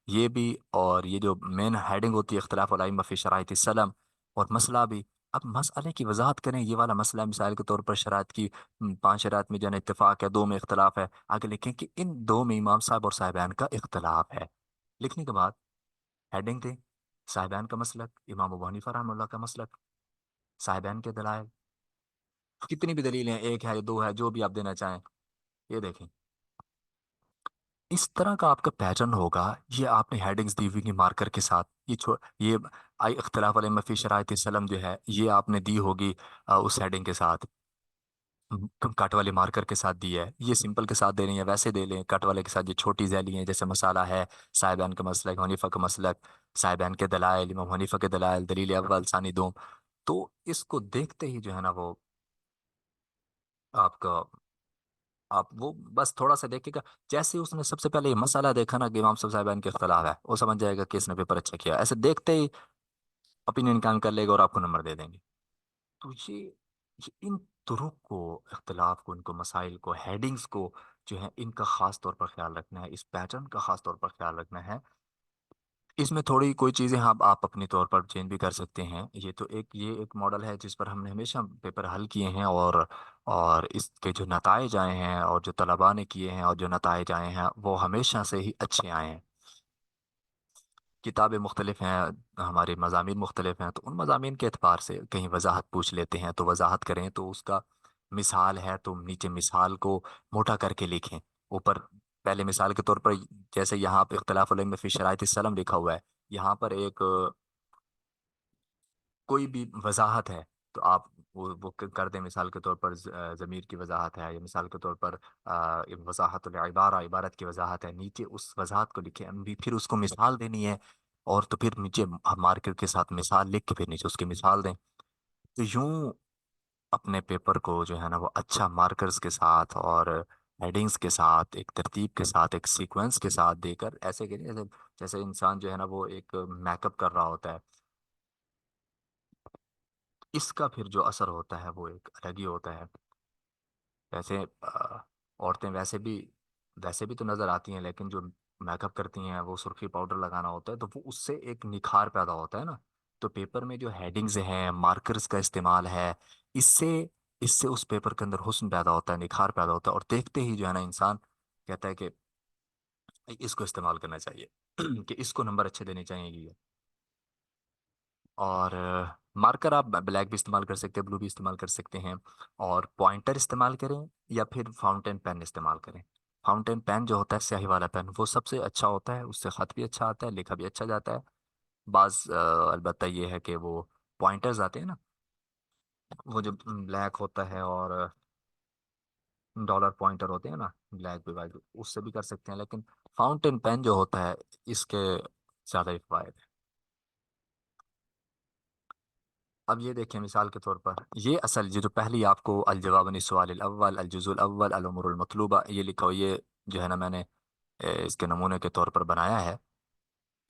ये भी, और ये जो मेन हेडिंग होती है इख्तिलाफ अइम्मा फी शराइत सलम, और मसला भी। अब मसले की वजाहत करें, ये वाला मसला मिसाल के तौर पर शरात की, 5 शरात में जो है ना इत्तेफाक है, दो में इख्तलाफ है, आगे लिखें कि इन दो में इमाम साहब और साहिबान का इख्तलाफ है। लिखने के बाद हेडिंग दें, साहिबान का मसलक, इमाम अबू हनीफा रहमतुल्लाह का मसलक, साहिबान के दलाइल, कितनी भी दलीलें हैं, एक है या दो है, जो भी आप देना चाहें। ये देखें, इस तरह का आपका पैटर्न होगा। ये आपने हेडिंग्स दी हुई की मार्कर के साथ, ये आई इख्तिलाफ अलैहि फी शराइत सलम जो है, ये आपने दी होगी उस हेडिंग के साथ, कट वाले मार्कर के साथ दी है। ये सिंपल के साथ दे रही है, वैसे दे लें कट वाले के साथ, ये छोटी झैली है, जैसे मसाला है, साहिबान का मसलक, हनीफा का मसलक, साहिबान के दलाइल, इमाम हनीफा के दलाइल, दलील अव्वल सानी दो। तो इसको देखते ही जो है ना वो आपका, आप वो बस थोड़ा सा देखेगा, जैसे ही उसने सबसे पहले ये मसाला देखा ना कि इमाम सब साहिबान के खिलाफ है, वो समझ जाएगा कि इसने पेपर अच्छा किया, ऐसे देखते ही ओपिनियन कायम कर लेगा और आपको नंबर दे देंगे। तो ये इन तुरुक को, इख्तिलाफ को, इनको मसाइल को, हेडिंग्स को जो है, इनका खास तौर पर ख्याल रखना है, इस पैटर्न का खास तौर पर ख्याल रखना है। इसमें थोड़ी कोई चीज़ें आप अपने तौर पर चेंज भी कर सकते हैं। ये एक मॉडल है जिस पर हमने हमेशा पेपर हल किए हैं, और इसके जो नताइज आए हैं और जो तलबा ने किए हैं और जो नताइज आए हैं वो हमेशा से ही अच्छे आए हैं। किताबें मुख्तलिफ हैं, हमारे मज़ामीन मुख्तलिफ हैं, तो उन मज़ामीन के एतबार से कहीं वजाहत पूछ लेते हैं तो वजाहत करें, तो उसका मिसाल है तो नीचे मिसाल को मोटा करके लिखें, ऊपर पहले मिसाल के तौर पर, जैसे यहाँ पे इख्तिलाफ में फ़ी शराइत सलम लिखा हुआ है, यहाँ पर एक कोई भी वजाहत है, तो आप वो कर दें, मिसाल के तौर पर ज़मीर की वजाहत है, या मिसाल के तौर पर वजाहत इबारा, इबारत की वजाहत है, नीचे उस वजाहत को लिखें, अभी फिर उसको मिसाल देनी है, और तो फिर नीचे मार्कर के साथ मिसाल लिख के फिर नीचे उसकी मिसाल दें। तो यूं अपने पेपर को जो है ना वो अच्छा मार्कर्स के साथ और हेडिंग्स के साथ, एक तरतीब के साथ, एक सीक्वेंस के साथ देकर ऐसे करिए, जैसे जैसे इंसान जो है ना वो एक मेकअप कर रहा होता है, इसका फिर जो असर होता है वो एक अलग ही होता है। वैसे औरतें वैसे भी तो नज़र आती हैं, लेकिन जो मेकअप करती हैं वो सुर्खी पाउडर लगाना होता है, तो वो उससे एक निखार पैदा होता है ना। तो पेपर में जो हेडिंग्स हैं, मार्कर्स का इस्तेमाल है, इससे इससे उस पेपर के अंदर हुस्न पैदा होता है, निखार पैदा होता है, और देखते ही जो है ना इंसान कहता है कि इसको इस्तेमाल करना चाहिए कि इसको नंबर अच्छे देने चाहिए। और मार्कर आप ब्लैक भी इस्तेमाल कर सकते हैं, ब्लू भी इस्तेमाल कर सकते हैं, और पॉइंटर इस्तेमाल करें या फिर फाउंटेन पेन इस्तेमाल करें। फाउंटेन पेन जो होता है, स्याही वाला पेन, वो सबसे अच्छा होता है, उससे ख़त भी अच्छा आता है, लिखा भी अच्छा जाता है। बाज़ अलबत्ता ये है कि वो पॉइंटर्स आते हैं ना, वो जो ब्लैक होता है, और डॉलर पॉइंटर होते हैं ना, ब्लैक भी वाइट, उससे भी कर सकते हैं, लेकिन फाउंटेन पेन जो होता है, इसके ज़्यादा ही फायदे हैं। अब ये देखें, मिसाल के तौर पर ये असल ये जो पहली आपको अल जवाब अन सवाल अव्वल अल जुज़ुल अव्वल अल उमूरुल मतलूबा ये लिखा हो, ये जो है ना मैंने इसके नमूने के तौर पर बनाया है,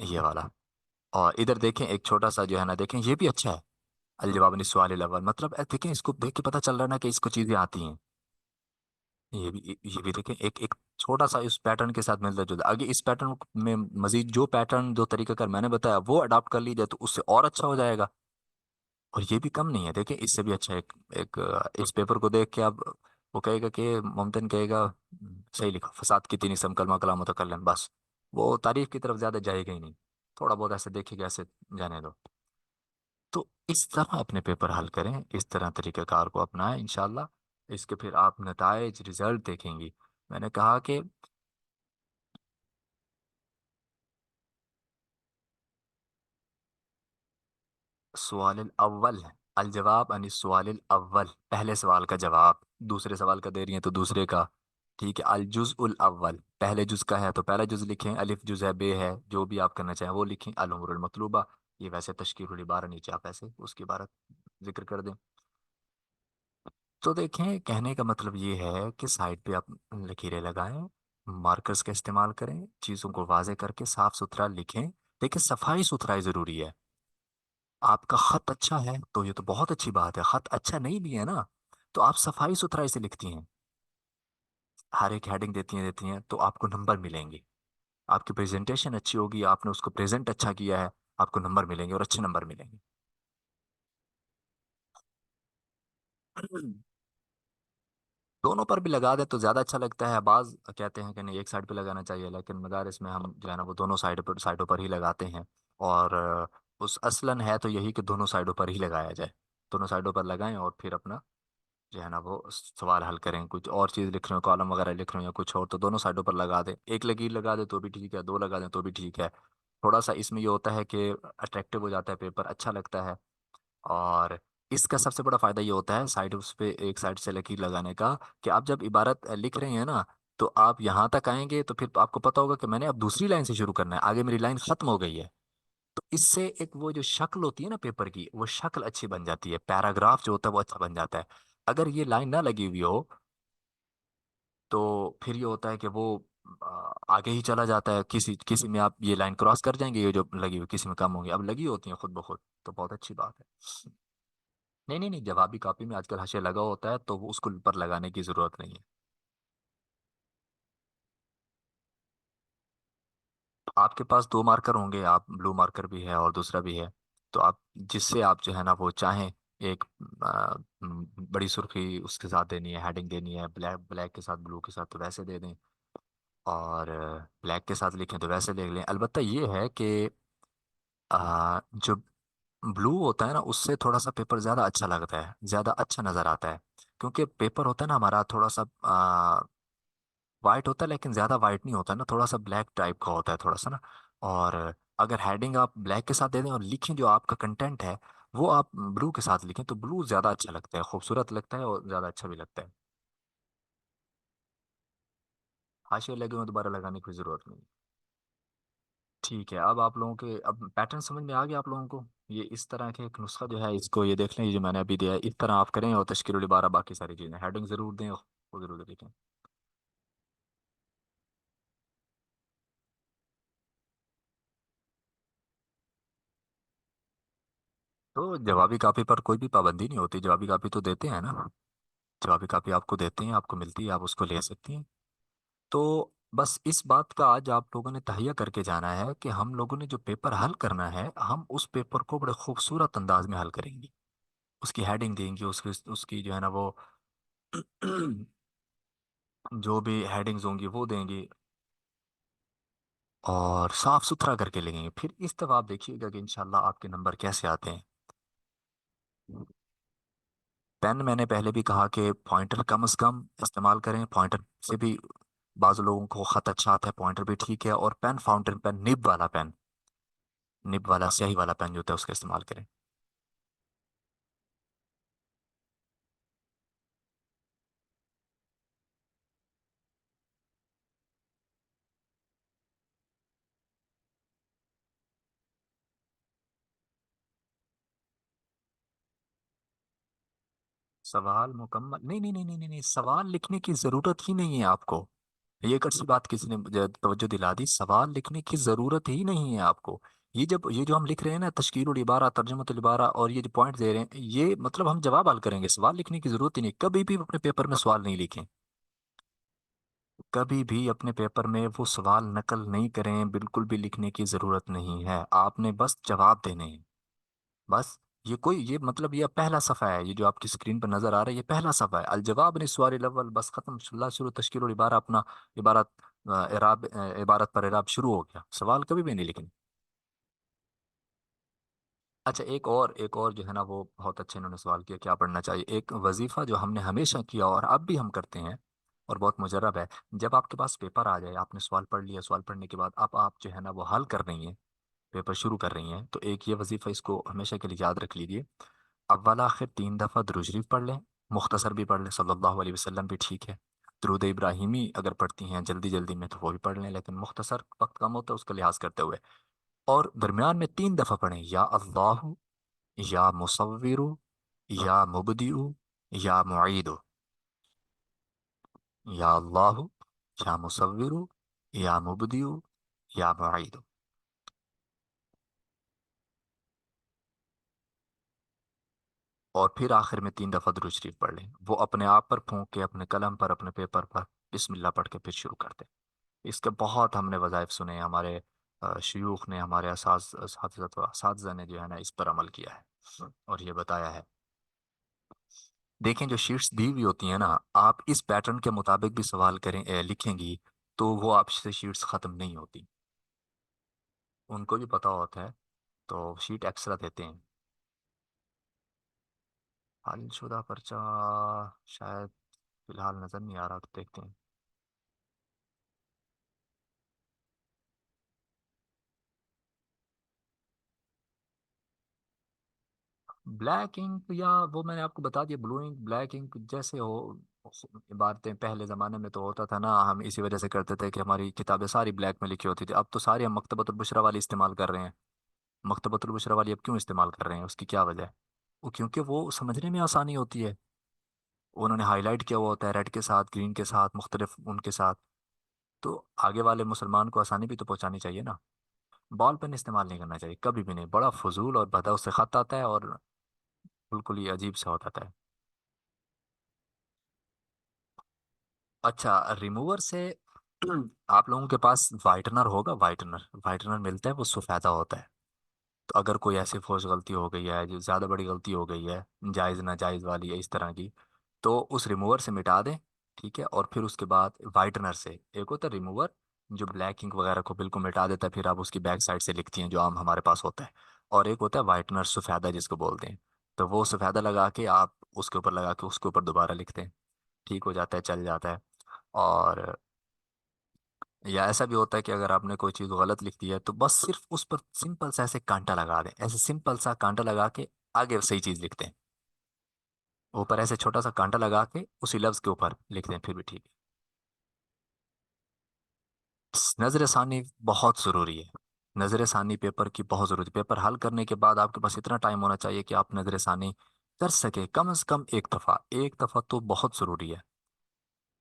ये वाला। और इधर देखें एक छोटा सा जो है ना, देखें ये भी अच्छा है, अल जवाब अन सवाल अव्वल, मतलब देखें इसको देख के पता चल रहा है ना कि इसको चीज़ें आती हैं। ये भी देखें, एक छोटा सा इस पैटर्न के साथ मिलता जुलता, आगे इस पैटर्न में मजीद जो पैटर्न जो तरीका मैंने बताया वो अडॉप्ट कर लीजिए तो उससे और अच्छा हो जाएगा। और ये भी कम नहीं है, देखिए इससे भी अच्छा इस पेपर को देख के आप, वो कहेगा कि मुमकिन कहेगा सही लिखा, फसाद की तीन इसम कलमा कला मुतकल्लम, बस वो तारीफ की तरफ ज्यादा जाएगा ही नहीं, थोड़ा बहुत ऐसे देखेगा, ऐसे जाने दो। तो इस तरह अपने पेपर हल करें, इस तरह तरीक़ेकार को अपनाएं, इंशाल्लाह इसके फिर आप नताइज रिजल्ट देखेंगी। मैंने कहा कि सवाल अव्वल है, अल जवाब अन सवाल अव्वल, पहले सवाल का जवाब, दूसरे सवाल का दे रही हैं तो दूसरे का, ठीक है। अल जुज़ उल अव्वल, पहले जुज़ का है तो पहला जुज़ लिखें, अलिफ जुज़ है, बे है, जो भी आप करना चाहें वो लिखें, अल उमरुल मतलूबा, ये वैसे तशकीरुल इबारा, नीचे आप ऐसे उसकी इबारत जिक्र कर दें। तो देखें, कहने का मतलब ये है कि साइड पे आप लकीरें लगाएं, मार्कर्स का इस्तेमाल करें, चीज़ों को वाजे करके साफ सुथरा लिखें। देखिए, सफाई सुथराई ज़रूरी है। आपका खत अच्छा है तो ये तो बहुत अच्छी बात है, खत अच्छा नहीं भी है ना, तो आप सफाई सुथराई से लिखती हैं, हर एक हेडिंग देती हैं तो आपको नंबर मिलेंगे। आपकी प्रेजेंटेशन अच्छी होगी, आपने उसको प्रेजेंट अच्छा किया है, आपको नंबर मिलेंगे और अच्छे नंबर मिलेंगे। दोनों पर भी लगा दे तो ज़्यादा अच्छा लगता है, बाज कहते हैं कि नहीं एक साइड पे लगाना चाहिए, लेकिन मदारिस में हम जो है ना वो दोनों साइडों पर ही लगाते हैं। और उस असलन है तो यही कि दोनों साइडों पर ही लगाया जाए। दोनों साइडों पर लगाएं और फिर अपना जो है ना वो सवाल हल करें। कुछ और चीज़ लिख रहे हो, कॉलम वगैरह लिख रहे हो या कुछ और, तो दोनों साइडों पर लगा दें। एक लकीर लगा दे तो भी ठीक है, दो लगा दें तो भी ठीक है। थोड़ा सा इसमें ये होता है कि अट्रैक्टिव हो जाता है पेपर, अच्छा लगता है। और इसका सबसे बड़ा फायदा ये होता है साइड उस पे एक साइड से लकीर लगाने का, कि आप जब इबारत लिख रहे हैं ना, तो आप यहाँ तक आएंगे तो फिर आपको पता होगा कि मैंने अब दूसरी लाइन से शुरू करना है, आगे मेरी लाइन खत्म हो गई है। तो इससे एक वो जो शक्ल होती है ना पेपर की, वो शक्ल अच्छी बन जाती है, पैराग्राफ जो होता है वो अच्छा बन जाता है। अगर ये लाइन ना लगी हुई हो तो फिर ये होता है कि वो आगे ही चला जाता है। किसी किसी में आप ये लाइन क्रॉस कर जाएंगे, ये जो लगी हुई किसी में कम होंगी, अब लगी होती है खुद ब खुद, तो बहुत अच्छी बात है। नहीं नहीं नहीं, जवाबी कॉपी में आजकल हाशिया लगा होता है तो वो उसको ऊपर लगाने की जरूरत नहीं है। आपके पास दो मार्कर होंगे, आप ब्लू मार्कर भी है और दूसरा भी है। तो आप जिससे आप जो है ना वो चाहें, एक बड़ी सुर्खी उसके साथ देनी है, हेडिंग देनी है, ब्लैक ब्लैक के साथ ब्लू के साथ तो वैसे दे दें, और ब्लैक के साथ लिखें तो वैसे लिख लें। अलबत्ता ये है कि जो ब्लू होता है ना उससे थोड़ा सा पेपर ज़्यादा अच्छा लगता है, ज़्यादा अच्छा नज़र आता है। क्योंकि पेपर होता है ना हमारा थोड़ा सा वाइट होता है, लेकिन ज़्यादा वाइट नहीं होता है ना, थोड़ा सा ब्लैक टाइप का होता है थोड़ा सा ना। और अगर हेडिंग आप ब्लैक के साथ दे दें और लिखें जो आपका कंटेंट है वो आप ब्लू के साथ लिखें, तो ब्लू ज़्यादा अच्छा लगता है, खूबसूरत लगता है और ज़्यादा अच्छा भी लगता है। हाशिया लगे हुए दोबारा लगाने की ज़रूरत नहीं। ठीक है, अब आप लोगों के अब पैटर्न समझ में आ गया आप लोगों को। ये इस तरह के एक नुस्खा जो है, इसको ये देख लें, ये जो मैंने अभी दिया है इस तरह आप करें, और तश्कील बारह बाकी सारी चीज़ें हेडिंग ज़रूर दें, वो ज़रूर लिखें। तो जवाबी कापी पर कोई भी पाबंदी नहीं होती, जवाबी कापी तो देते हैं ना। जवाबी कापी आपको देते हैं, आपको मिलती है, आप उसको ले सकती हैं। तो बस इस बात का आज आप लोगों ने तहैया करके जाना है कि हम लोगों ने जो पेपर हल करना है, हम उस पेपर को बड़े खूबसूरत अंदाज में हल करेंगे। उसकी हेडिंग देंगे, उसकी उसकी जो है ना वो जो भी हेडिंग्स होंगी वो देंगे, और साफ सुथरा करके लिखेंगे। फिर इस दफा आप देखिएगा कि इंशाल्लाह आपके नंबर कैसे आते हैं। पेन मैंने पहले भी कहा कि पॉइंटर कम से कम इस्तेमाल करें, पॉइंटर से भी बाज़ लोगों को ख़त अच्छा आता है, पॉइंटर भी ठीक है। और पेन फाउंटेन पेन, निब वाला पेन, निब वाला स्याही वाला पेन जो होता है उसका इस्तेमाल करें। सवाल मुकम्मल नहीं नहीं नहीं नहीं नहीं नहीं, सवाल लिखने की ज़रूरत ही नहीं है आपको। ये एक अच्छी बात किसी ने मुझे तवज्जो दिला दी, सवाल लिखने की ज़रूरत ही नहीं है आपको। ये जो हम लिख रहे हैं ना, तश्कीलुल इबारा, तर्जुमतुल इबारा, और ये जो पॉइंट दे रहे हैं, ये मतलब हम जवाब हल करेंगे, सवाल लिखने की ज़रूरत ही नहीं। कभी भी अपने पेपर में सवाल नहीं लिखें, कभी भी अपने पेपर में वो सवाल नकल नहीं करें, बिल्कुल भी लिखने की ज़रूरत नहीं है, आपने बस जवाब देने हैं। बस ये कोई ये मतलब ये पहला सफ़ा है, ये जो आपकी स्क्रीन पर नज़र आ रहा है ये पहला सफ़ा है, अल जवाब ने सवाल अव्वल, बस ख़त्म, शुल्ला शुरू तश्कील और इबारा अपना, इबारत इबारत पर इराब शुरू हो गया, सवाल कभी भी नहीं लिखने। अच्छा, एक और जो है ना वो बहुत अच्छे इन्होंने सवाल किया, क्या पढ़ना चाहिए। एक वजीफा जो हमने हमेशा किया और अब भी हम करते हैं और बहुत मुजरब है, जब आपके पास पेपर आ जाए, आपने सवाल पढ़ लिया, सवाल पढ़ने के बाद अब आप जो है ना वो हल कर रही हैं, पेपर शुरू कर रही हैं, तो एक ये वजीफा इसको हमेशा के लिए याद रख लीजिए। अव्वल आखिर 3 दफ़ा दुरूद शरीफ पढ़ लें, मुख्तसर भी पढ़ लें, सल्लल्लाहु अलैहि वसल्लम भी ठीक है। दुरूद इब्राहिमी अगर पढ़ती हैं जल्दी जल्दी में तो वो भी पढ़ लें, लेकिन मुख्तसर वक्त कम होता है उसका लिहाज करते हुए। और दरमियान में 3 दफ़ा पढ़ें, या अल्लाह, या मुसव्विरु, या मुबदिउ, या मुईदु। या अल्लाह, या मुसव्विरु, या मुबदिउ, या मुईदु। और फिर आखिर में 3 दफ़ा दुरूद शरीफ पढ़ लें, वो अपने आप पर फूंक के अपने कलम पर अपने पेपर पर बिस्मिल्लाह पढ़ के फिर शुरू कर दें। इसके बहुत हमने वज़ाइफ सुने हैं, हमारे शयूख ने, हमारे असातिज़ा ने जो है ना इस पर अमल किया है और ये बताया है। देखें जो शीट्स दी हुई होती हैं ना, आप इस पैटर्न के मुताबिक भी सवाल करें लिखेंगी तो वो आपसे शीट्स ख़त्म नहीं होती, उनको भी पता होता है। तो शीट एक्स्ट्रा देते हैं। हाल शुदा पर्चा शायद फिलहाल नज़र नहीं आ रहा, तो देखते हैं। ब्लैक इंक, या वो मैंने आपको बता दिया, ब्लू इंक ब्लैक इंक जैसे हो। इबारतें पहले ज़माने में तो होता था ना, हम इसी वजह से करते थे कि हमारी किताबें सारी ब्लैक में लिखी होती थी। अब तो सारी हम मकतबतुल बुशरा वाली इस्तेमाल कर रहे हैं। मकतबतुल बुशरा वाली अब क्यों इस्तेमाल कर रहे हैं, उसकी क्या वजह है? वो क्योंकि वो समझने में आसानी होती है। उन्होंने हाईलाइट किया हुआ होता है रेड के साथ, ग्रीन के साथ, मुख्तलिफ उनके साथ। तो आगे वाले मुसलमान को आसानी भी तो पहुंचानी चाहिए ना। बॉल पेन इस्तेमाल नहीं करना चाहिए कभी भी नहीं, बड़ा फजूल और भदा उससे खत आता है, और बिल्कुल ही अजीब सा होता है। अच्छा, रिमूवर से आप लोगों के पास वाइटनर होगा? वाइटनर वाइटनर मिलता है, वो सफ़ेदा होता है। तो अगर कोई ऐसी फोर्स गलती हो गई है जो ज़्यादा बड़ी गलती हो गई है, जायज़ नाजायज़ वाली है इस तरह की, तो उस रिमूवर से मिटा दें। ठीक है, और फिर उसके बाद वाइटनर से, एक होता है रिमूवर जो ब्लैक इंक वगैरह को बिल्कुल मिटा देता है, फिर आप उसकी बैक साइड से लिखती हैं जो आम हमारे पास होता है। और एक होता है वाइटनर सफ़ेदा जिसको बोलते हैं। तो वो सफ़ेदा लगा के आप उसके ऊपर लगा के उसके ऊपर दोबारा लिखते हैं, ठीक हो जाता है, चल जाता है। और या ऐसा भी होता है कि अगर आपने कोई चीज़ गलत लिख दी है, तो बस सिर्फ उस पर सिंपल सा ऐसे कांटा लगा दें, ऐसे सिंपल सा कांटा लगा के आगे सही चीज़ लिखते हैं। ऊपर ऐसे छोटा सा कांटा लगा के उसी लफ्ज़ के ऊपर लिख दें, फिर भी ठीक है। नज़र षानी बहुत ज़रूरी है। नज़र षानी पेपर की बहुत ज़रूरी है। पेपर हल करने के बाद आपके पास इतना टाइम होना चाहिए कि आप नज़र षानी कर सके, कम से कम एक दफ़ा, एक दफ़ा तो बहुत ज़रूरी है।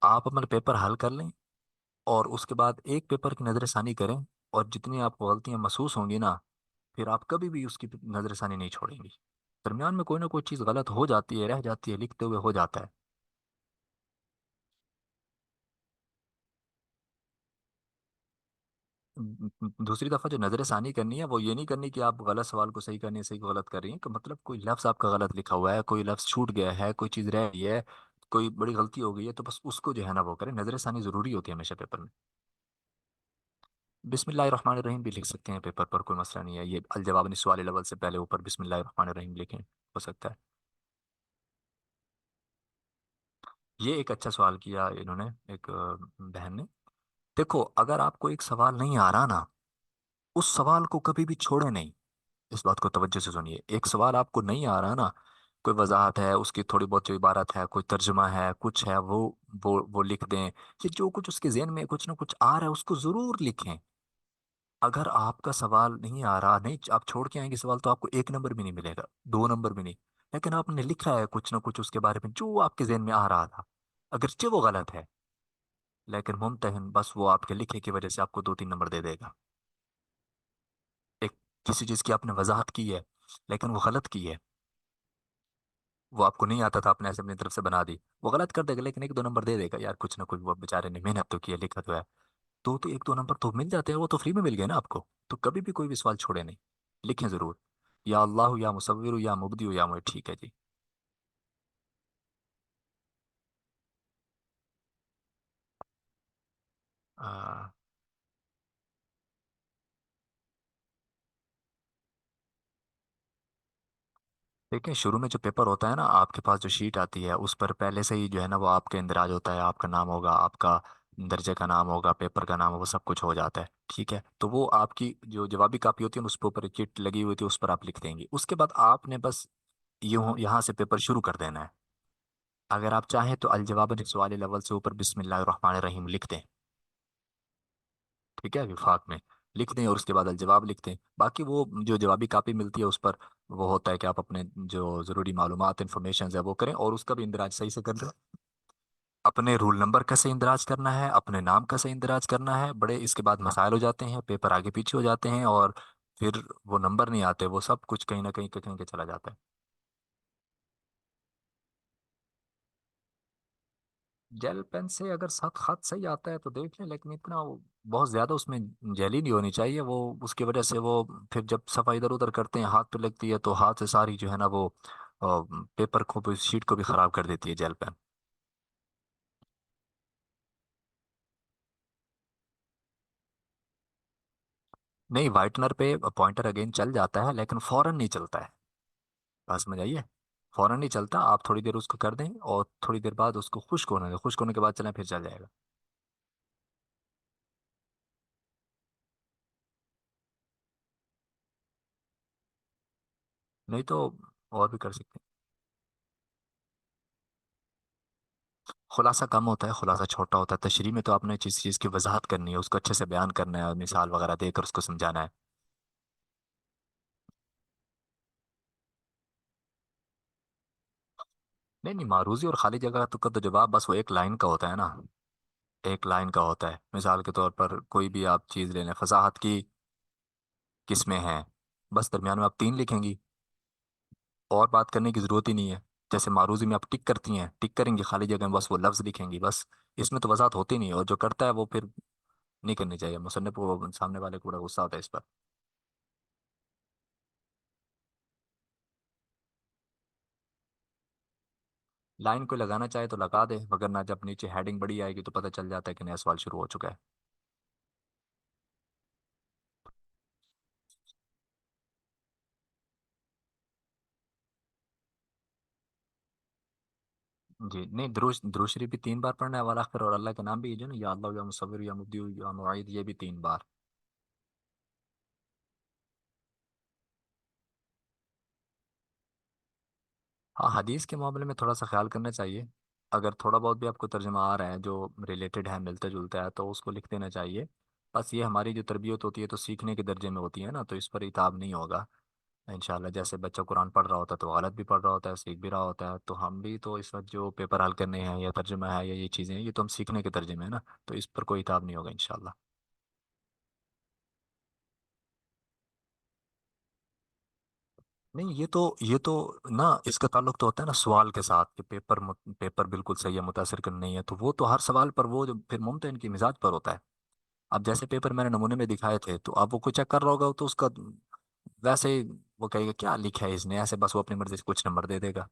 आप अपना पेपर हल कर लें, और उसके बाद एक पेपर की नज़रसानी करें, और जितनी आपको गलतियां महसूस होंगी ना, फिर आप कभी भी उसकी नज़रसानी नहीं छोड़ेंगी। दरमियान में कोई ना कोई चीज़ गलत हो जाती है, रह जाती है, लिखते हुए हो जाता है। दूसरी दफ़ा जो नज़रसानी करनी है, वो ये नहीं करनी कि आप गलत सवाल को सही करने सही को गलत कर रही हैं, कि मतलब कोई लफ्ज़ आपका गलत लिखा हुआ है, कोई लफ्ज़ छूट गया है, कोई चीज़ रह गई है, कोई बड़ी गलती हो गई है, तो बस उसको जो है ना वो करें। नज़रसानी ज़रूरी होती है हमेशा पेपर में। बिस्मिल्लाहिर्रहमानिर्रहीम भी लिख सकते हैं पेपर पर, कोई मसला नहीं है। ये अलजवाब निस्वाल लेवल से पहले ऊपर बिस्मिल्लाहिर्रहमानिर्रहीम लिखें, हो सकता है। ये एक अच्छा सवाल किया इन्होंने, एक बहन ने। देखो, अगर आपको एक सवाल नहीं आ रहा ना, उस सवाल को कभी भी छोड़े नहीं। इस बात को तवज्जो से सुनिए, एक सवाल आपको नहीं आ रहा ना, कोई वजाहत है उसकी, थोड़ी बहुत जो इबारत है, कोई तर्जुमा है, कुछ है, वो लिख दें। कि जो कुछ उसके जहन में कुछ ना कुछ आ रहा है उसको ज़रूर लिखें। अगर आपका सवाल नहीं आ रहा, नहीं आप छोड़ के आएंगे सवाल, तो आपको एक नंबर भी नहीं मिलेगा, दो नंबर भी नहीं। लेकिन आपने लिखा है कुछ ना कुछ उसके बारे में जो आपके जहन में आ रहा था, अगरचे वो गलत है, लेकिन मुमतहिन बस वो आपके लिखे की वजह से आपको दो तीन नंबर दे देगा। एक किसी चीज़ की आपने वजाहत की है, लेकिन वो गलत की है, वो आपको नहीं आता था, आपने ऐसे अपनी तरफ से बना दी, वो गलत कर देगा, लेकिन एक दो नंबर दे देगा, यार कुछ ना कुछ वो बेचारे ने मेहनत तो की है, लिखा तो है। तो एक दो नंबर तो मिल जाते हैं, वो तो फ्री में मिल गए ना आपको। तो कभी भी कोई भी सवाल छोड़े नहीं, लिखें जरूर। या अल्लाह या मुसव्विर या मुबदी या मुझे, ठीक है जी। आ, देखिए, शुरू में जो पेपर होता है ना, आपके पास जो शीट आती है उस पर पहले से ही जो है ना वो आपका इंदराज होता है, आपका नाम होगा, आपका दर्जे का नाम होगा, पेपर का नाम होगा, सब कुछ हो जाता है। ठीक है, तो वो आपकी जो जवाबी कापी होती है उस पर ऊपर चिट लगी हुई थी, उस पर आप लिख देंगे। उसके बाद आपने बस यूं यहाँ से पेपर शुरू कर देना है। अगर आप चाहें तो अल जवाब वाले लेवल से ऊपर बिस्मिल्लाहिर रहमानिर रहीम लिख दें। ठीक है, विफाक में लिख दें, और उसके बाद अलजवाब लिख दें। बाकी वो जो जवाबी कापी मिलती है उस पर वो होता है कि आप अपने जो ज़रूरी मालूमात इन्फॉर्मेशन है वो करें, और उसका भी इंदराज सही से कर दें। अपने रूल नंबर का सही इंदराज करना है, अपने नाम का सही इंदराज करना है, बड़े इसके बाद मसाइल हो जाते हैं, पेपर आगे पीछे हो जाते हैं, और फिर वो नंबर नहीं आते, वो सब कुछ कहीं ना कहीं के चला जाता है। जेल पेन से अगर साथ खत सही आता है तो देख लें, लेकिन इतना बहुत ज़्यादा उसमें जेली नहीं होनी चाहिए, वो उसकी वजह से वो फिर जब सफाई इधर उधर करते हैं हाथ पे लगती है, तो हाथ से सारी जो है ना वो पेपर को भी, शीट को भी ख़राब कर देती है जेल पेन। नहीं, वाइटनर पे पॉइंटर अगेन चल जाता है लेकिन फौरन नहीं चलता है। पास में जाइए। फौरन नहीं चलता, आप थोड़ी देर उसको कर दें और थोड़ी देर बाद उसको खुश्क होने दें, खुश्क होने के बाद चलें फिर चल जाएगा। नहीं तो और भी कर सकते हैं। खुलासा कम होता है, खुलासा छोटा होता है। तशरीह में तो आपने जिस चीज़ की वजाहत करनी है उसको अच्छे से बयान करना है और मिसाल वगैरह देकर उसको समझाना है। नहीं नहीं, मारूजी और खाली जगह तो का तो जवाब बस वो एक लाइन का होता है ना। एक लाइन का होता है, मिसाल के तौर पर कोई भी आप चीज़ ले लें, फसाहत की किस्में हैं, बस दरमियान में आप तीन लिखेंगी, और बात करने की ज़रूरत ही नहीं है। जैसे मारूजी में आप टिक करती हैं, टिक करेंगी खाली जगह में, बस वो लफ्ज़ लिखेंगी बस। इसमें तो वजाहत होती नहीं है, और जो करता है वो फिर नहीं करनी चाहिए। मुसन्निफ को, सामने वाले को बड़ा गुस्सा आता है इस पर। लाइन को लगाना चाहे तो लगा दे, मगर ना जब नीचे हेडिंग बड़ी आएगी तो पता चल जाता है कि नया सवाल शुरू हो चुका है। जी नहीं, दुरूद शरीफ भी 3 बार पढ़ना है, वाला आखिर, और अल्लाह का नाम भी जो ना, या अल्लाह या मुसव्विर या मुब्दी या मुईद, ये भी 3 बार। हाँ, हदीस के मामले में थोड़ा सा ख्याल करना चाहिए। अगर थोड़ा बहुत भी आपको तर्जुमा आ रहा है जो रिलेटेड है, मिलता जुलता है, तो उसको लिख देना चाहिए। बस ये हमारी जो तरबियत होती है तो सीखने के दर्जे में होती है ना, तो इस पर इताब नहीं होगा इंशाल्लाह। जैसे बच्चा कुरान पढ़ रहा होता है तो गलत भी पढ़ रहा होता है, सीख भी रहा होता है, तो हम भी तो इस वक्त जो पेपर हल करने हैं या तर्जुमा है या ये चीज़ें हैं, ये तो हम सीखने के दर्जे में है ना, तो इस पर कोई इताब नहीं होगा इंशाल्लाह। नहीं, ये तो ना, इसका ताल्लुक तो होता है ना सवाल के साथ, कि पेपर बिल्कुल सही है, मुतासिर करना नहीं है, तो वो तो हर सवाल पर वो जो फिर मुमतहिन की मिजाज पर होता है। अब जैसे पेपर मैंने नमूने में दिखाए थे, तो अब वो कोई चेक कर रहा होगा तो उसका वैसे ही वो कहेगा क्या लिखा है इसने, ऐसे बस वो अपनी मर्जी से कुछ नंबर दे देगा।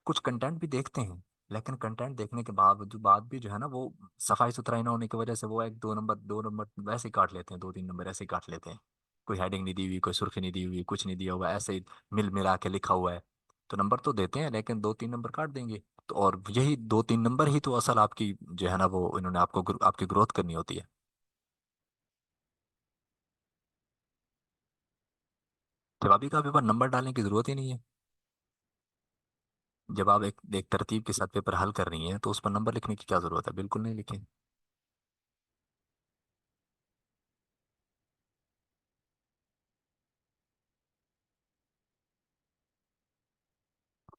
कुछ कंटेंट भी देखते हैं, लेकिन कंटेंट देखने के बाद भी जो है ना, वो सफाई सुथराई ना होने की वजह से वो एक दो नंबर वैसे ही काट लेते हैं, 2-3 नंबर ऐसे ही काट लेते हैं। कोई हेडिंग नहीं दी हुई, कोई सुर्खी नहीं दी हुई, कुछ नहीं दिया हुआ, ऐसे ही मिल मिला के लिखा हुआ है। तो नंबर तो देते हैं लेकिन 2-3 नंबर काट देंगे। तो और यही 2-3 नंबर ही तो असल आपकी जो है ना, वो इन्होंने आपको आपकी ग्रोथ करनी होती है। जवाबी का पेपर नंबर डालने की जरूरत ही नहीं है। जब आप एक एक तरतीब के साथ पेपर हल कर रही हैं तो उस पर नंबर लिखने की क्या जरूरत है, बिल्कुल नहीं लिखें।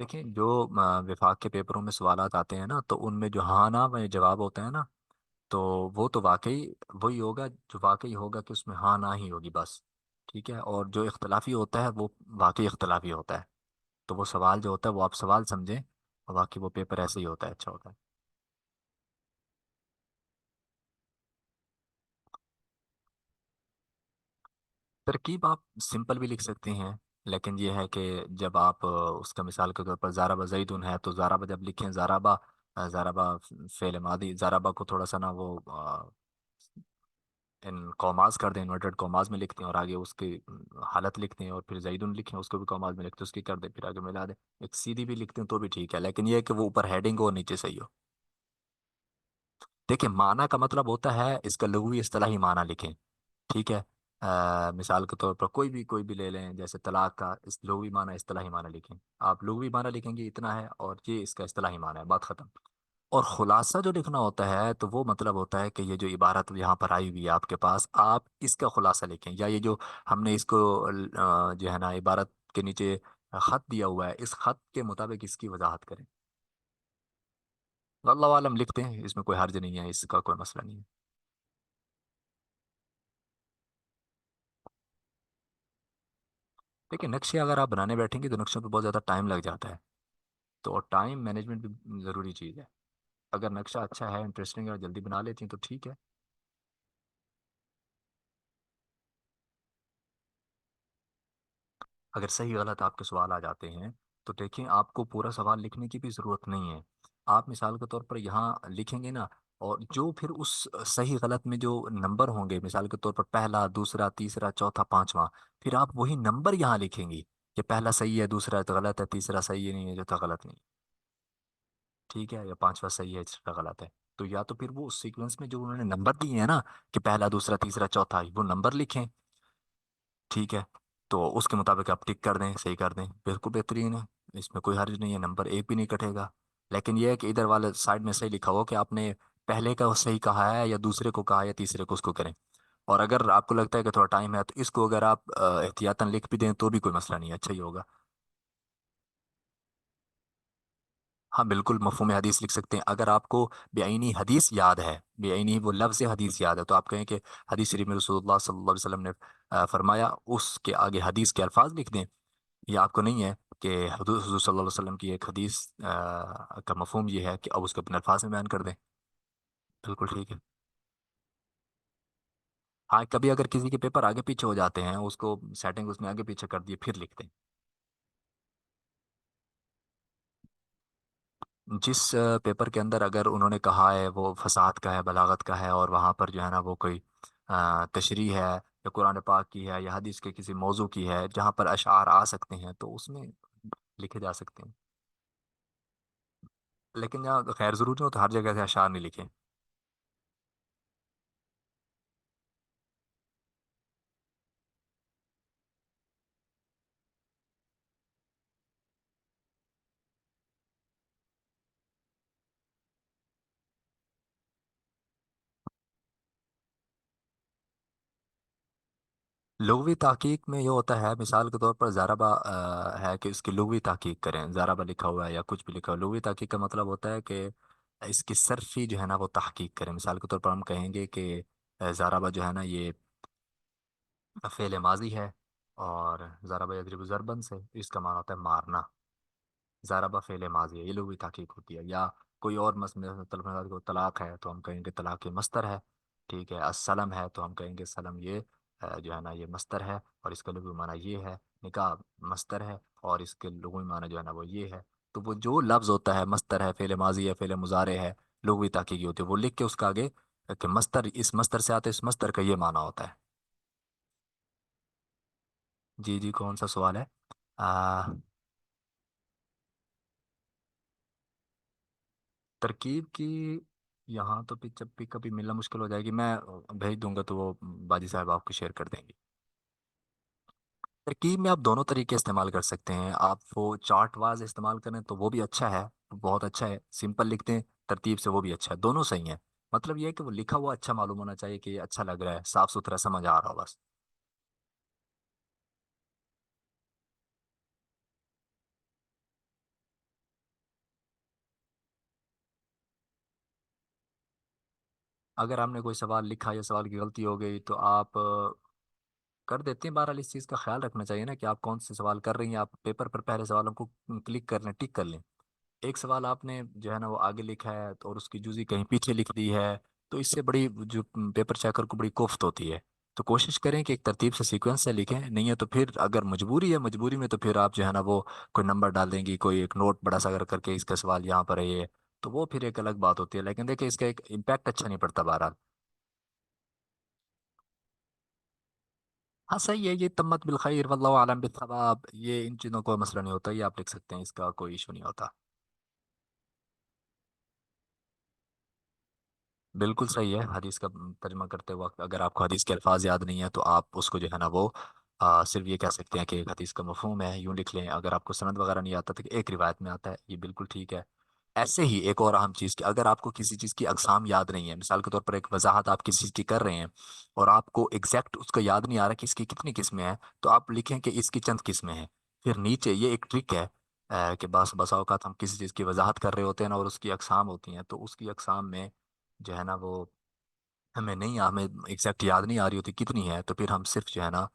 देखिए, जो विफाक के पेपरों में सवालात आते हैं ना, तो उनमें जो हाँ ना में जवाब होता है ना, तो वो तो वाकई वही होगा जो वाकई होगा, कि उसमें हाँ ना ही होगी बस। ठीक है, और जो इख्तलाफी होता है वो वाकई इख्तलाफी होता है। तो वो सवाल जो होता है वो आप सवाल समझें, और बाकी वो पेपर ऐसे ही होता है, अच्छा होता है। तरकीब आप सिंपल भी लिख सकते हैं, लेकिन ये है कि जब आप उसका मिसाल के तौर पर ज़ाराबा जैदुन है, तो ज़ाराबा जब लिखें, ज़ाराबा फेल मादी, ज़ाराबा को थोड़ा सा ना वो इन कॉमास कर दें, इन्वर्टेड कॉमास में लिखते हैं, और आगे उसकी हालत लिखते हैं, और फिर जैदुन लिखें उसको भी कॉमास में लिखते हैं, उसकी कर दें, फिर आगे मिला दें। एक सीधी भी लिखते हैं तो भी ठीक है, लेकिन ये है कि वो ऊपर हेडिंग हो और नीचे सही हो। देखिए, माना का मतलब होता है, इसका लघुवी इस्तिलाही माना लिखें। ठीक है। मिसाल के तौर पर कोई भी ले लें, जैसे तलाक का इस लघुवी माना इस्तिलाही माना लिखें। आप लघुवी माना लिखेंगे इतना है, और ये इसका इस्तिलाही माना है, बात खत्म। और खुलासा जो लिखना होता है, तो वो मतलब होता है कि ये जो इबारत यहाँ पर आई हुई है आपके पास, आप इसका खुलासा लिखें, या ये जो हमने इसको जो है ना इबारत के नीचे खत दिया हुआ है, इस खत के मुताबिक इसकी वजाहत करें। अल्लाह आलम लिखते हैं, इसमें कोई हर्ज नहीं है, इसका कोई मसला नहीं है। देखिए, नक्शे अगर आप बनाने बैठेंगे तो नक्शों पे बहुत ज़्यादा टाइम लग जाता है। तो और टाइम मैनेजमेंट भी ज़रूरी चीज़ है। अगर नक्शा अच्छा है, इंटरेस्टिंग है, और जल्दी बना लेती हैं तो ठीक है। अगर सही गलत आपके सवाल आ जाते हैं, तो देखिए, आपको पूरा सवाल लिखने की भी ज़रूरत नहीं है। आप मिसाल के तौर पर यहाँ लिखेंगे ना, اور جو پھر اس صحیح غلط میں جو نمبر ہوں گے، مثال کے طور پر پہلا، دوسرا، تیسرا، چوتھا، پانچواں، پھر آپ وہی نمبر یہاں لکھیں گی کہ پہلا صحیح ہے، دوسرا تو غلط ہے، تیسرا صحیح نہیں ہے، چوتھا غلط نہیں، ٹھیک ہے، یا پانچواں صحیح ہے، چھٹا غلط ہے. تو یا تو پھر وہ سیکوینس میں جو انہوں نے نمبر دیے ہیں نا، کہ پہلا، دوسرا، تیسرا، چوتھا، وہ نمبر لکھیں. ٹھیک ہے، تو اس کے مطابق آپ ٹک کر دیں، صحیح کر دیں، بالکل بہترین ہے. اس میں کوئی حرج نہیں ہے، نمبر ایک بھی نہیں کٹے گا. لیکن یہ ہے کہ ادھر والے سائڈ میں صحیح لکھا ہو کہ آپ نے پہلے کا صحیح کہا ہے یا دوسرے کو کہا ہے یا تیسرے کو، اس کو کریں. اور اگر آپ کو لگتا ہے کہ تھوڑا ٹائم ہے تو اس کو اگر آپ احتیاطاً لکھ بھی دیں تو بھی کوئی مسئلہ نہیں ہے، اچھا ہی ہوگا. ہاں بالکل، مفہوم حدیث لکھ سکتے ہیں. اگر آپ کو بعینی حدیث یاد ہے، بعینی وہ لفظ حدیث یاد ہے، تو آپ کہیں کہ حدیث شریف میں رسول اللہ صلی اللہ علیہ وسلم نے فرمایا، اس کے آگے حدیث کے الفاظ لکھ دیں. یا آپ کو نہیں ہے کہ حضور حضور صلی اللہ علیہ وسلم کی ایک حدیث کا مفہوم یہ ہے کہ اب اس کو اپنے الفاظ میں بیان کر دیں. بالکل ٹھیک ہے. ہاں کبھی اگر کسی کے پیپر آگے پیچھے ہو جاتے ہیں، اس کو سیٹنگ اس میں آگے پیچھے کر دیے پھر لکھ دیں. جس پیپر کے اندر اگر انہوں نے کہا ہے وہ فصاحت کا ہے، بلاغت کا ہے، اور وہاں پر جو ہے نا وہ کوئی تشریح ہے یا قرآن پاک کی ہے یا حدیث کے کسی موضوع کی ہے جہاں پر اشعار آ سکتے ہیں، تو اس میں لکھے جا سکتے ہیں. لیکن یہاں خیر ضرور نہیں ہو تو ہر جگہ سے اشعار نہیں لکھیں. لغوی تحقیق میں یہ ہوتا ہے، مثال کے طور پر زاربا ہے کہ اس کی لغوی تحقیق کریں. زاربا لکھا ہوا ہے یا کچھ بھی لکھا ہوا ہے، لغوی تحقیق کا مطلب ہوتا ہے کہ اس کی صرفی جو ہے نا وہ تحقیق کریں. مثال کے طور پر ہم کہیں گے کہ زاربا جو ہے نا یہ فعل ماضی ہے، اور ضربہ یضرب ضربن سے اس کا معنی ہوتا ہے مارنا. ضربہ فعل ماضی ہے، یہ لغوی تحقیق ہوتی ہے. یا کوئی اور طلب کو طلاق ہے تو ہم کہیں گے طلاق یہ مصدر ہے. ٹھیک ہے، السلام ہے تو ہم کہیں گے سلم یہ جو ہے نا یہ مصدر ہے، اور اس کا لغوی معنی یہ ہے. نکاح مصدر ہے اور اس کے لغوی معنی جو ہے نا وہ یہ ہے. تو وہ جو لفظ ہوتا ہے، مصدر ہے، فعل ماضی ہے، فعل مضارع ہے، لغوی تحقیقی ہوتی ہے، وہ لکھ کے اس کا آگے کہ مصدر اس مصدر سے آتے، اس مصدر کا یہ معنی ہوتا ہے. جی جی، کون سا سوال ہے؟ آ، ترکیب کی یہاں تو پھر جب بھی کبھی ملنا مشکل ہو جائے گی، میں بھیج دوں گا تو وہ باجی صاحب آپ کو شیئر کر دیں گے. ترکیب میں آپ دونوں طریقے استعمال کر سکتے ہیں. آپ وہ چارٹ واز استعمال کریں تو وہ بھی اچھا ہے، بہت اچھا ہے. سمپل لکھتے ہیں ترتیب سے، وہ بھی اچھا ہے، دونوں صحیح ہیں. مطلب یہ ہے کہ وہ لکھا ہوا اچھا معلوم ہونا چاہیے کہ یہ اچھا لگ رہا ہے، صاف ستھرا سمجھ آ رہا ہو بس. اگر ہم نے کوئی سوال لکھا یا سوال کی غلطی ہو گئی تو آپ کر دیتے ہیں. بہرحال اس چیز کا خیال رکھنا چاہیے نا کہ آپ کون سے سوال کر رہی ہیں. آپ پیپر پر پہلے سوالوں کو کلک کر لیں، ٹک کر لیں. ایک سوال آپ نے جو ہے نا وہ آگے لکھا ہے تو اور اس کی جزی کہیں پیچھے لکھ دی ہے، تو اس سے بڑی جو پیپر چیکر کو بڑی کوفت ہوتی ہے. تو کوشش کریں کہ ایک ترتیب سے سیکوینس سے لکھیں. نہیں ہے تو پھر اگر مجبوری ہے، مجبوری میں تو پھر آپ جو ہے نا وہ کوئی نمبر ڈال دیں گی، کوئی ایک نوٹ بڑا سا کر کے اس کا سوال یہاں پر ہے یہ، تو وہ پھر ایک الگ بات ہوتی ہے. لیکن دیکھیں اس کا ایک امپیکٹ اچھا نہیں پڑتا بہرحال. ہاں صحیح ہے، یہ تمت بالخیر واللہ عالم بالثواب، یہ ان چیزوں کو مسئلہ نہیں ہوتا، یہ آپ لکھ سکتے ہیں، اس کا کوئی ایشو نہیں ہوتا. بالکل صحیح ہے. حدیث کا ترجمہ کرتے وقت اگر آپ کو حدیث کے الفاظ یاد نہیں ہے تو آپ اس کو جو ہے نا وہ صرف یہ کہہ سکتے ہیں کہ ایک حدیث کا مفہوم ہے، یوں لکھ لیں. اگر آپ کو سند وغیرہ نہیں آتا تو ایک روایت میں آتا ہے، یہ بالکل ٹھیک ہے. ایسے ہی ایک اور اہم چیز کہ اگر آپ کو کسی چیز کی اقسام یاد نہیں ہے، مثال کے طور پر ایک وضاحت آپ کسی چیز کی کر رہے ہیں اور آپ کو ایگزیکٹ اس کا یاد نہیں آ رہا کہ اس کی کتنی قسمیں ہیں، تو آپ لکھیں کہ اس کی چند قسمیں ہیں. پھر نیچے یہ ایک ٹرک ہے کہ بسا اوقات ہم کسی چیز کی وضاحت کر رہے ہوتے ہیں نا اور اس کی اقسام ہوتی ہیں، تو اس کی اقسام میں جو ہے نا وہ ہمیں ایگزیکٹ یاد نہیں آ رہی ہوتی کتنی ہے، تو پھر ہم صرف جو ہے نا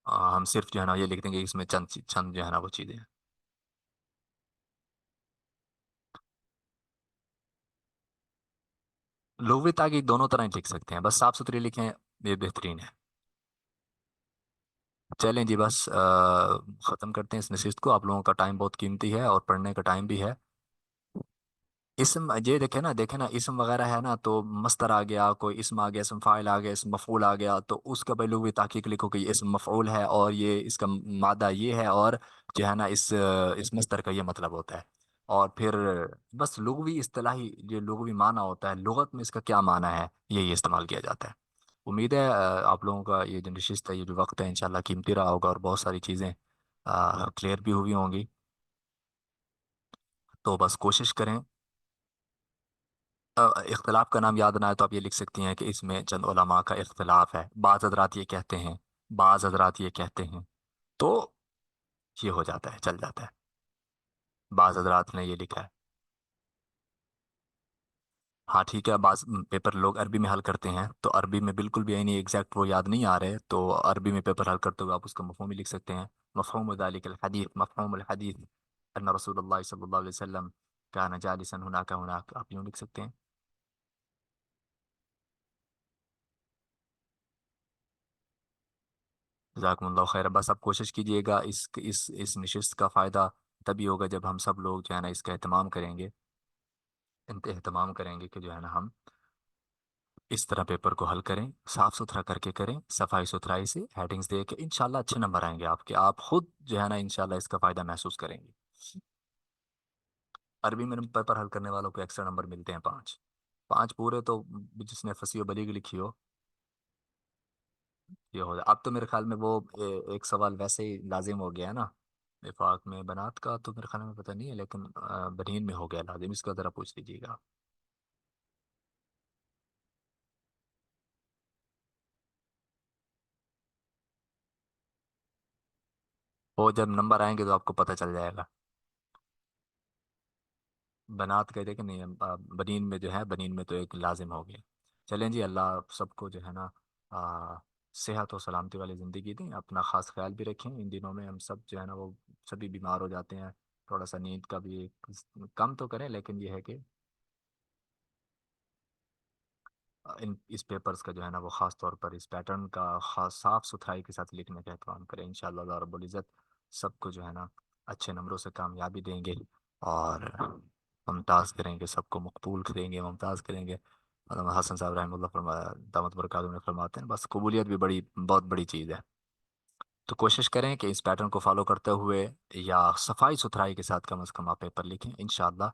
ہم صرف جو ہے نا یہ لکھ دیں گے اس میں چند چند جو ہے نا وہ چیزیں ہیں. لغوی تاکہ دونوں طرح ہی لکھ سکتے ہیں، بس صاف ستھری لکھیں، یہ بہترین ہے. چلیں جی، بس ختم کرتے ہیں اس نشست کو. آپ لوگوں کا ٹائم بہت قیمتی ہے اور پڑھنے کا ٹائم بھی ہے. اسم یہ دیکھے نا اسم وغیرہ ہے نا، تو مصدر آ گیا، کوئی اسم آ گیا، اسم فاعل آ گیا، اسم مفعول آ گیا، تو اس کا پہلو بھی تحقیق لکھو کہ یہ اسم مفعول ہے اور یہ اس کا مادہ یہ ہے، اور جو ہے نا اس مصدر کا یہ مطلب ہوتا ہے، اور پھر بس لغوی اصطلاحی جو لغوی معنی ہوتا ہے لغت میں اس کا کیا معنی ہے، یہی استعمال کیا جاتا ہے۔ امید ہے آپ لوگوں کا یہ جو نشست ہے، یہ جو وقت ہے، انشاءاللہ قیمتی رہا ہوگا، اور بہت ساری چیزیں کلیئر بھی ہوئی ہوں گی۔ تو بس کوشش کریں، اختلاف کا نام یاد نہ آئے تو آپ یہ لکھ سکتی ہیں کہ اس میں چند علماء کا اختلاف ہے، بعض حضرات یہ کہتے ہیں، بعض حضرات یہ کہتے ہیں، تو یہ ہو جاتا ہے، چل جاتا ہے، بعض حضرات نے یہ لکھا ہے۔ ہاں ٹھیک ہے، بعض پیپر لوگ عربی میں حل کرتے ہیں، تو عربی میں بالکل بھی یعنی ایگزیکٹ وہ یاد نہیں آ رہے، تو عربی میں پیپر حل کرتے ہوئے آپ اس کا مفہوم بھی لکھ سکتے ہیں۔ مفہوم ذلك الحدیث، مفہوم الحدیث ان رسول اللہ صلی اللہ علیہ وسلم کان جالسا هناك هناك، آپ یوں لکھ سکتے ہیں۔ جزاکم اللہ خیر، بس آپ کوشش کیجئے گا، اس نشست کا فائدہ تبھی ہوگا جب ہم سب لوگ جو ہے نا اس کا اہتمام کریں گے، اہتمام کریں گے کہ جو ہے نا ہم اس طرح پیپر کو حل کریں، صاف ستھرا کر کے کریں، صفائی ستھرائی سے ہیڈنگز دے کے، انشاءاللہ اچھے نمبر آئیں گے آپ کے، آپ خود جو ہے نا انشاءاللہ اس کا فائدہ محسوس کریں گے۔ عربی میں پیپر حل کرنے والوں کو ایکسٹرا نمبر ملتے ہیں 5، 5 پورے تو جس نے فصیح و بلیغ لکھی ہو یہ ہو جائے۔ اب تو میرے خیال میں وہ ایک سوال ویسے ہی لازم ہو گیا ہے نا، وفاق میں بنات کا تو میرے خیال میں پتہ نہیں ہے، لیکن بنین میں ہو گیا لازم، اس کا ذرا پوچھ لیجیے گا۔ وہ جب نمبر آئیں گے تو آپ کو پتہ چل جائے گا۔ بنات کہتے کہ نہیں، بنین میں جو ہے، بنین میں تو ایک لازم ہو گیا۔ چلیں جی، اللہ سب کو جو ہے نا صحت و سلامتی والی زندگی دیں، اپنا خاص خیال بھی رکھیں، ان دنوں میں ہم سب جو ہے نا وہ سبھی بیمار ہو جاتے ہیں، تھوڑا سا نیند کا بھی کم تو کریں، لیکن یہ ہے کہ اس پیپرز کا جو ہے نا وہ خاص طور پر اس پیٹرن کا خاص صاف ستھرائی کے ساتھ لکھنے کا اہتمام کریں، انشاءاللہ اللہ رب العزت سب کو جو ہے نا اچھے نمبروں سے کامیابی دیں گے، اور ممتاز کریں گے، سب کو مقبول کریں گے، ممتاز کریں گے۔ علامہ حسن صاحب رحمۃ اللہ فرمایا، دامت برکاتہ میں فرماتے ہیں بس قبولیت بھی بہت بڑی چیز ہے، تو کوشش کریں کہ اس پیٹرن کو فالو کرتے ہوئے یا صفائی ستھرائی کے ساتھ کم از کم آپ پیپر لکھیں، انشاءاللہ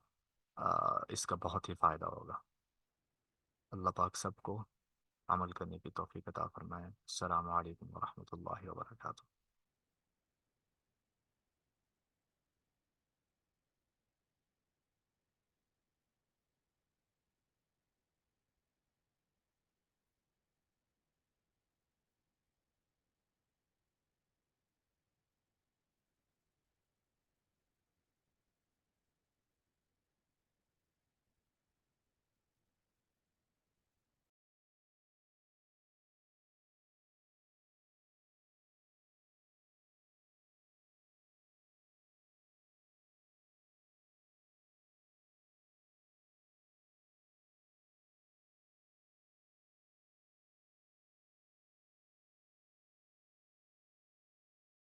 اس کا بہت ہی فائدہ ہوگا۔ اللہ پاک سب کو عمل کرنے کی توفیق عطا فرمائے۔ السلام علیکم ورحمۃ اللہ وبرکاتہ۔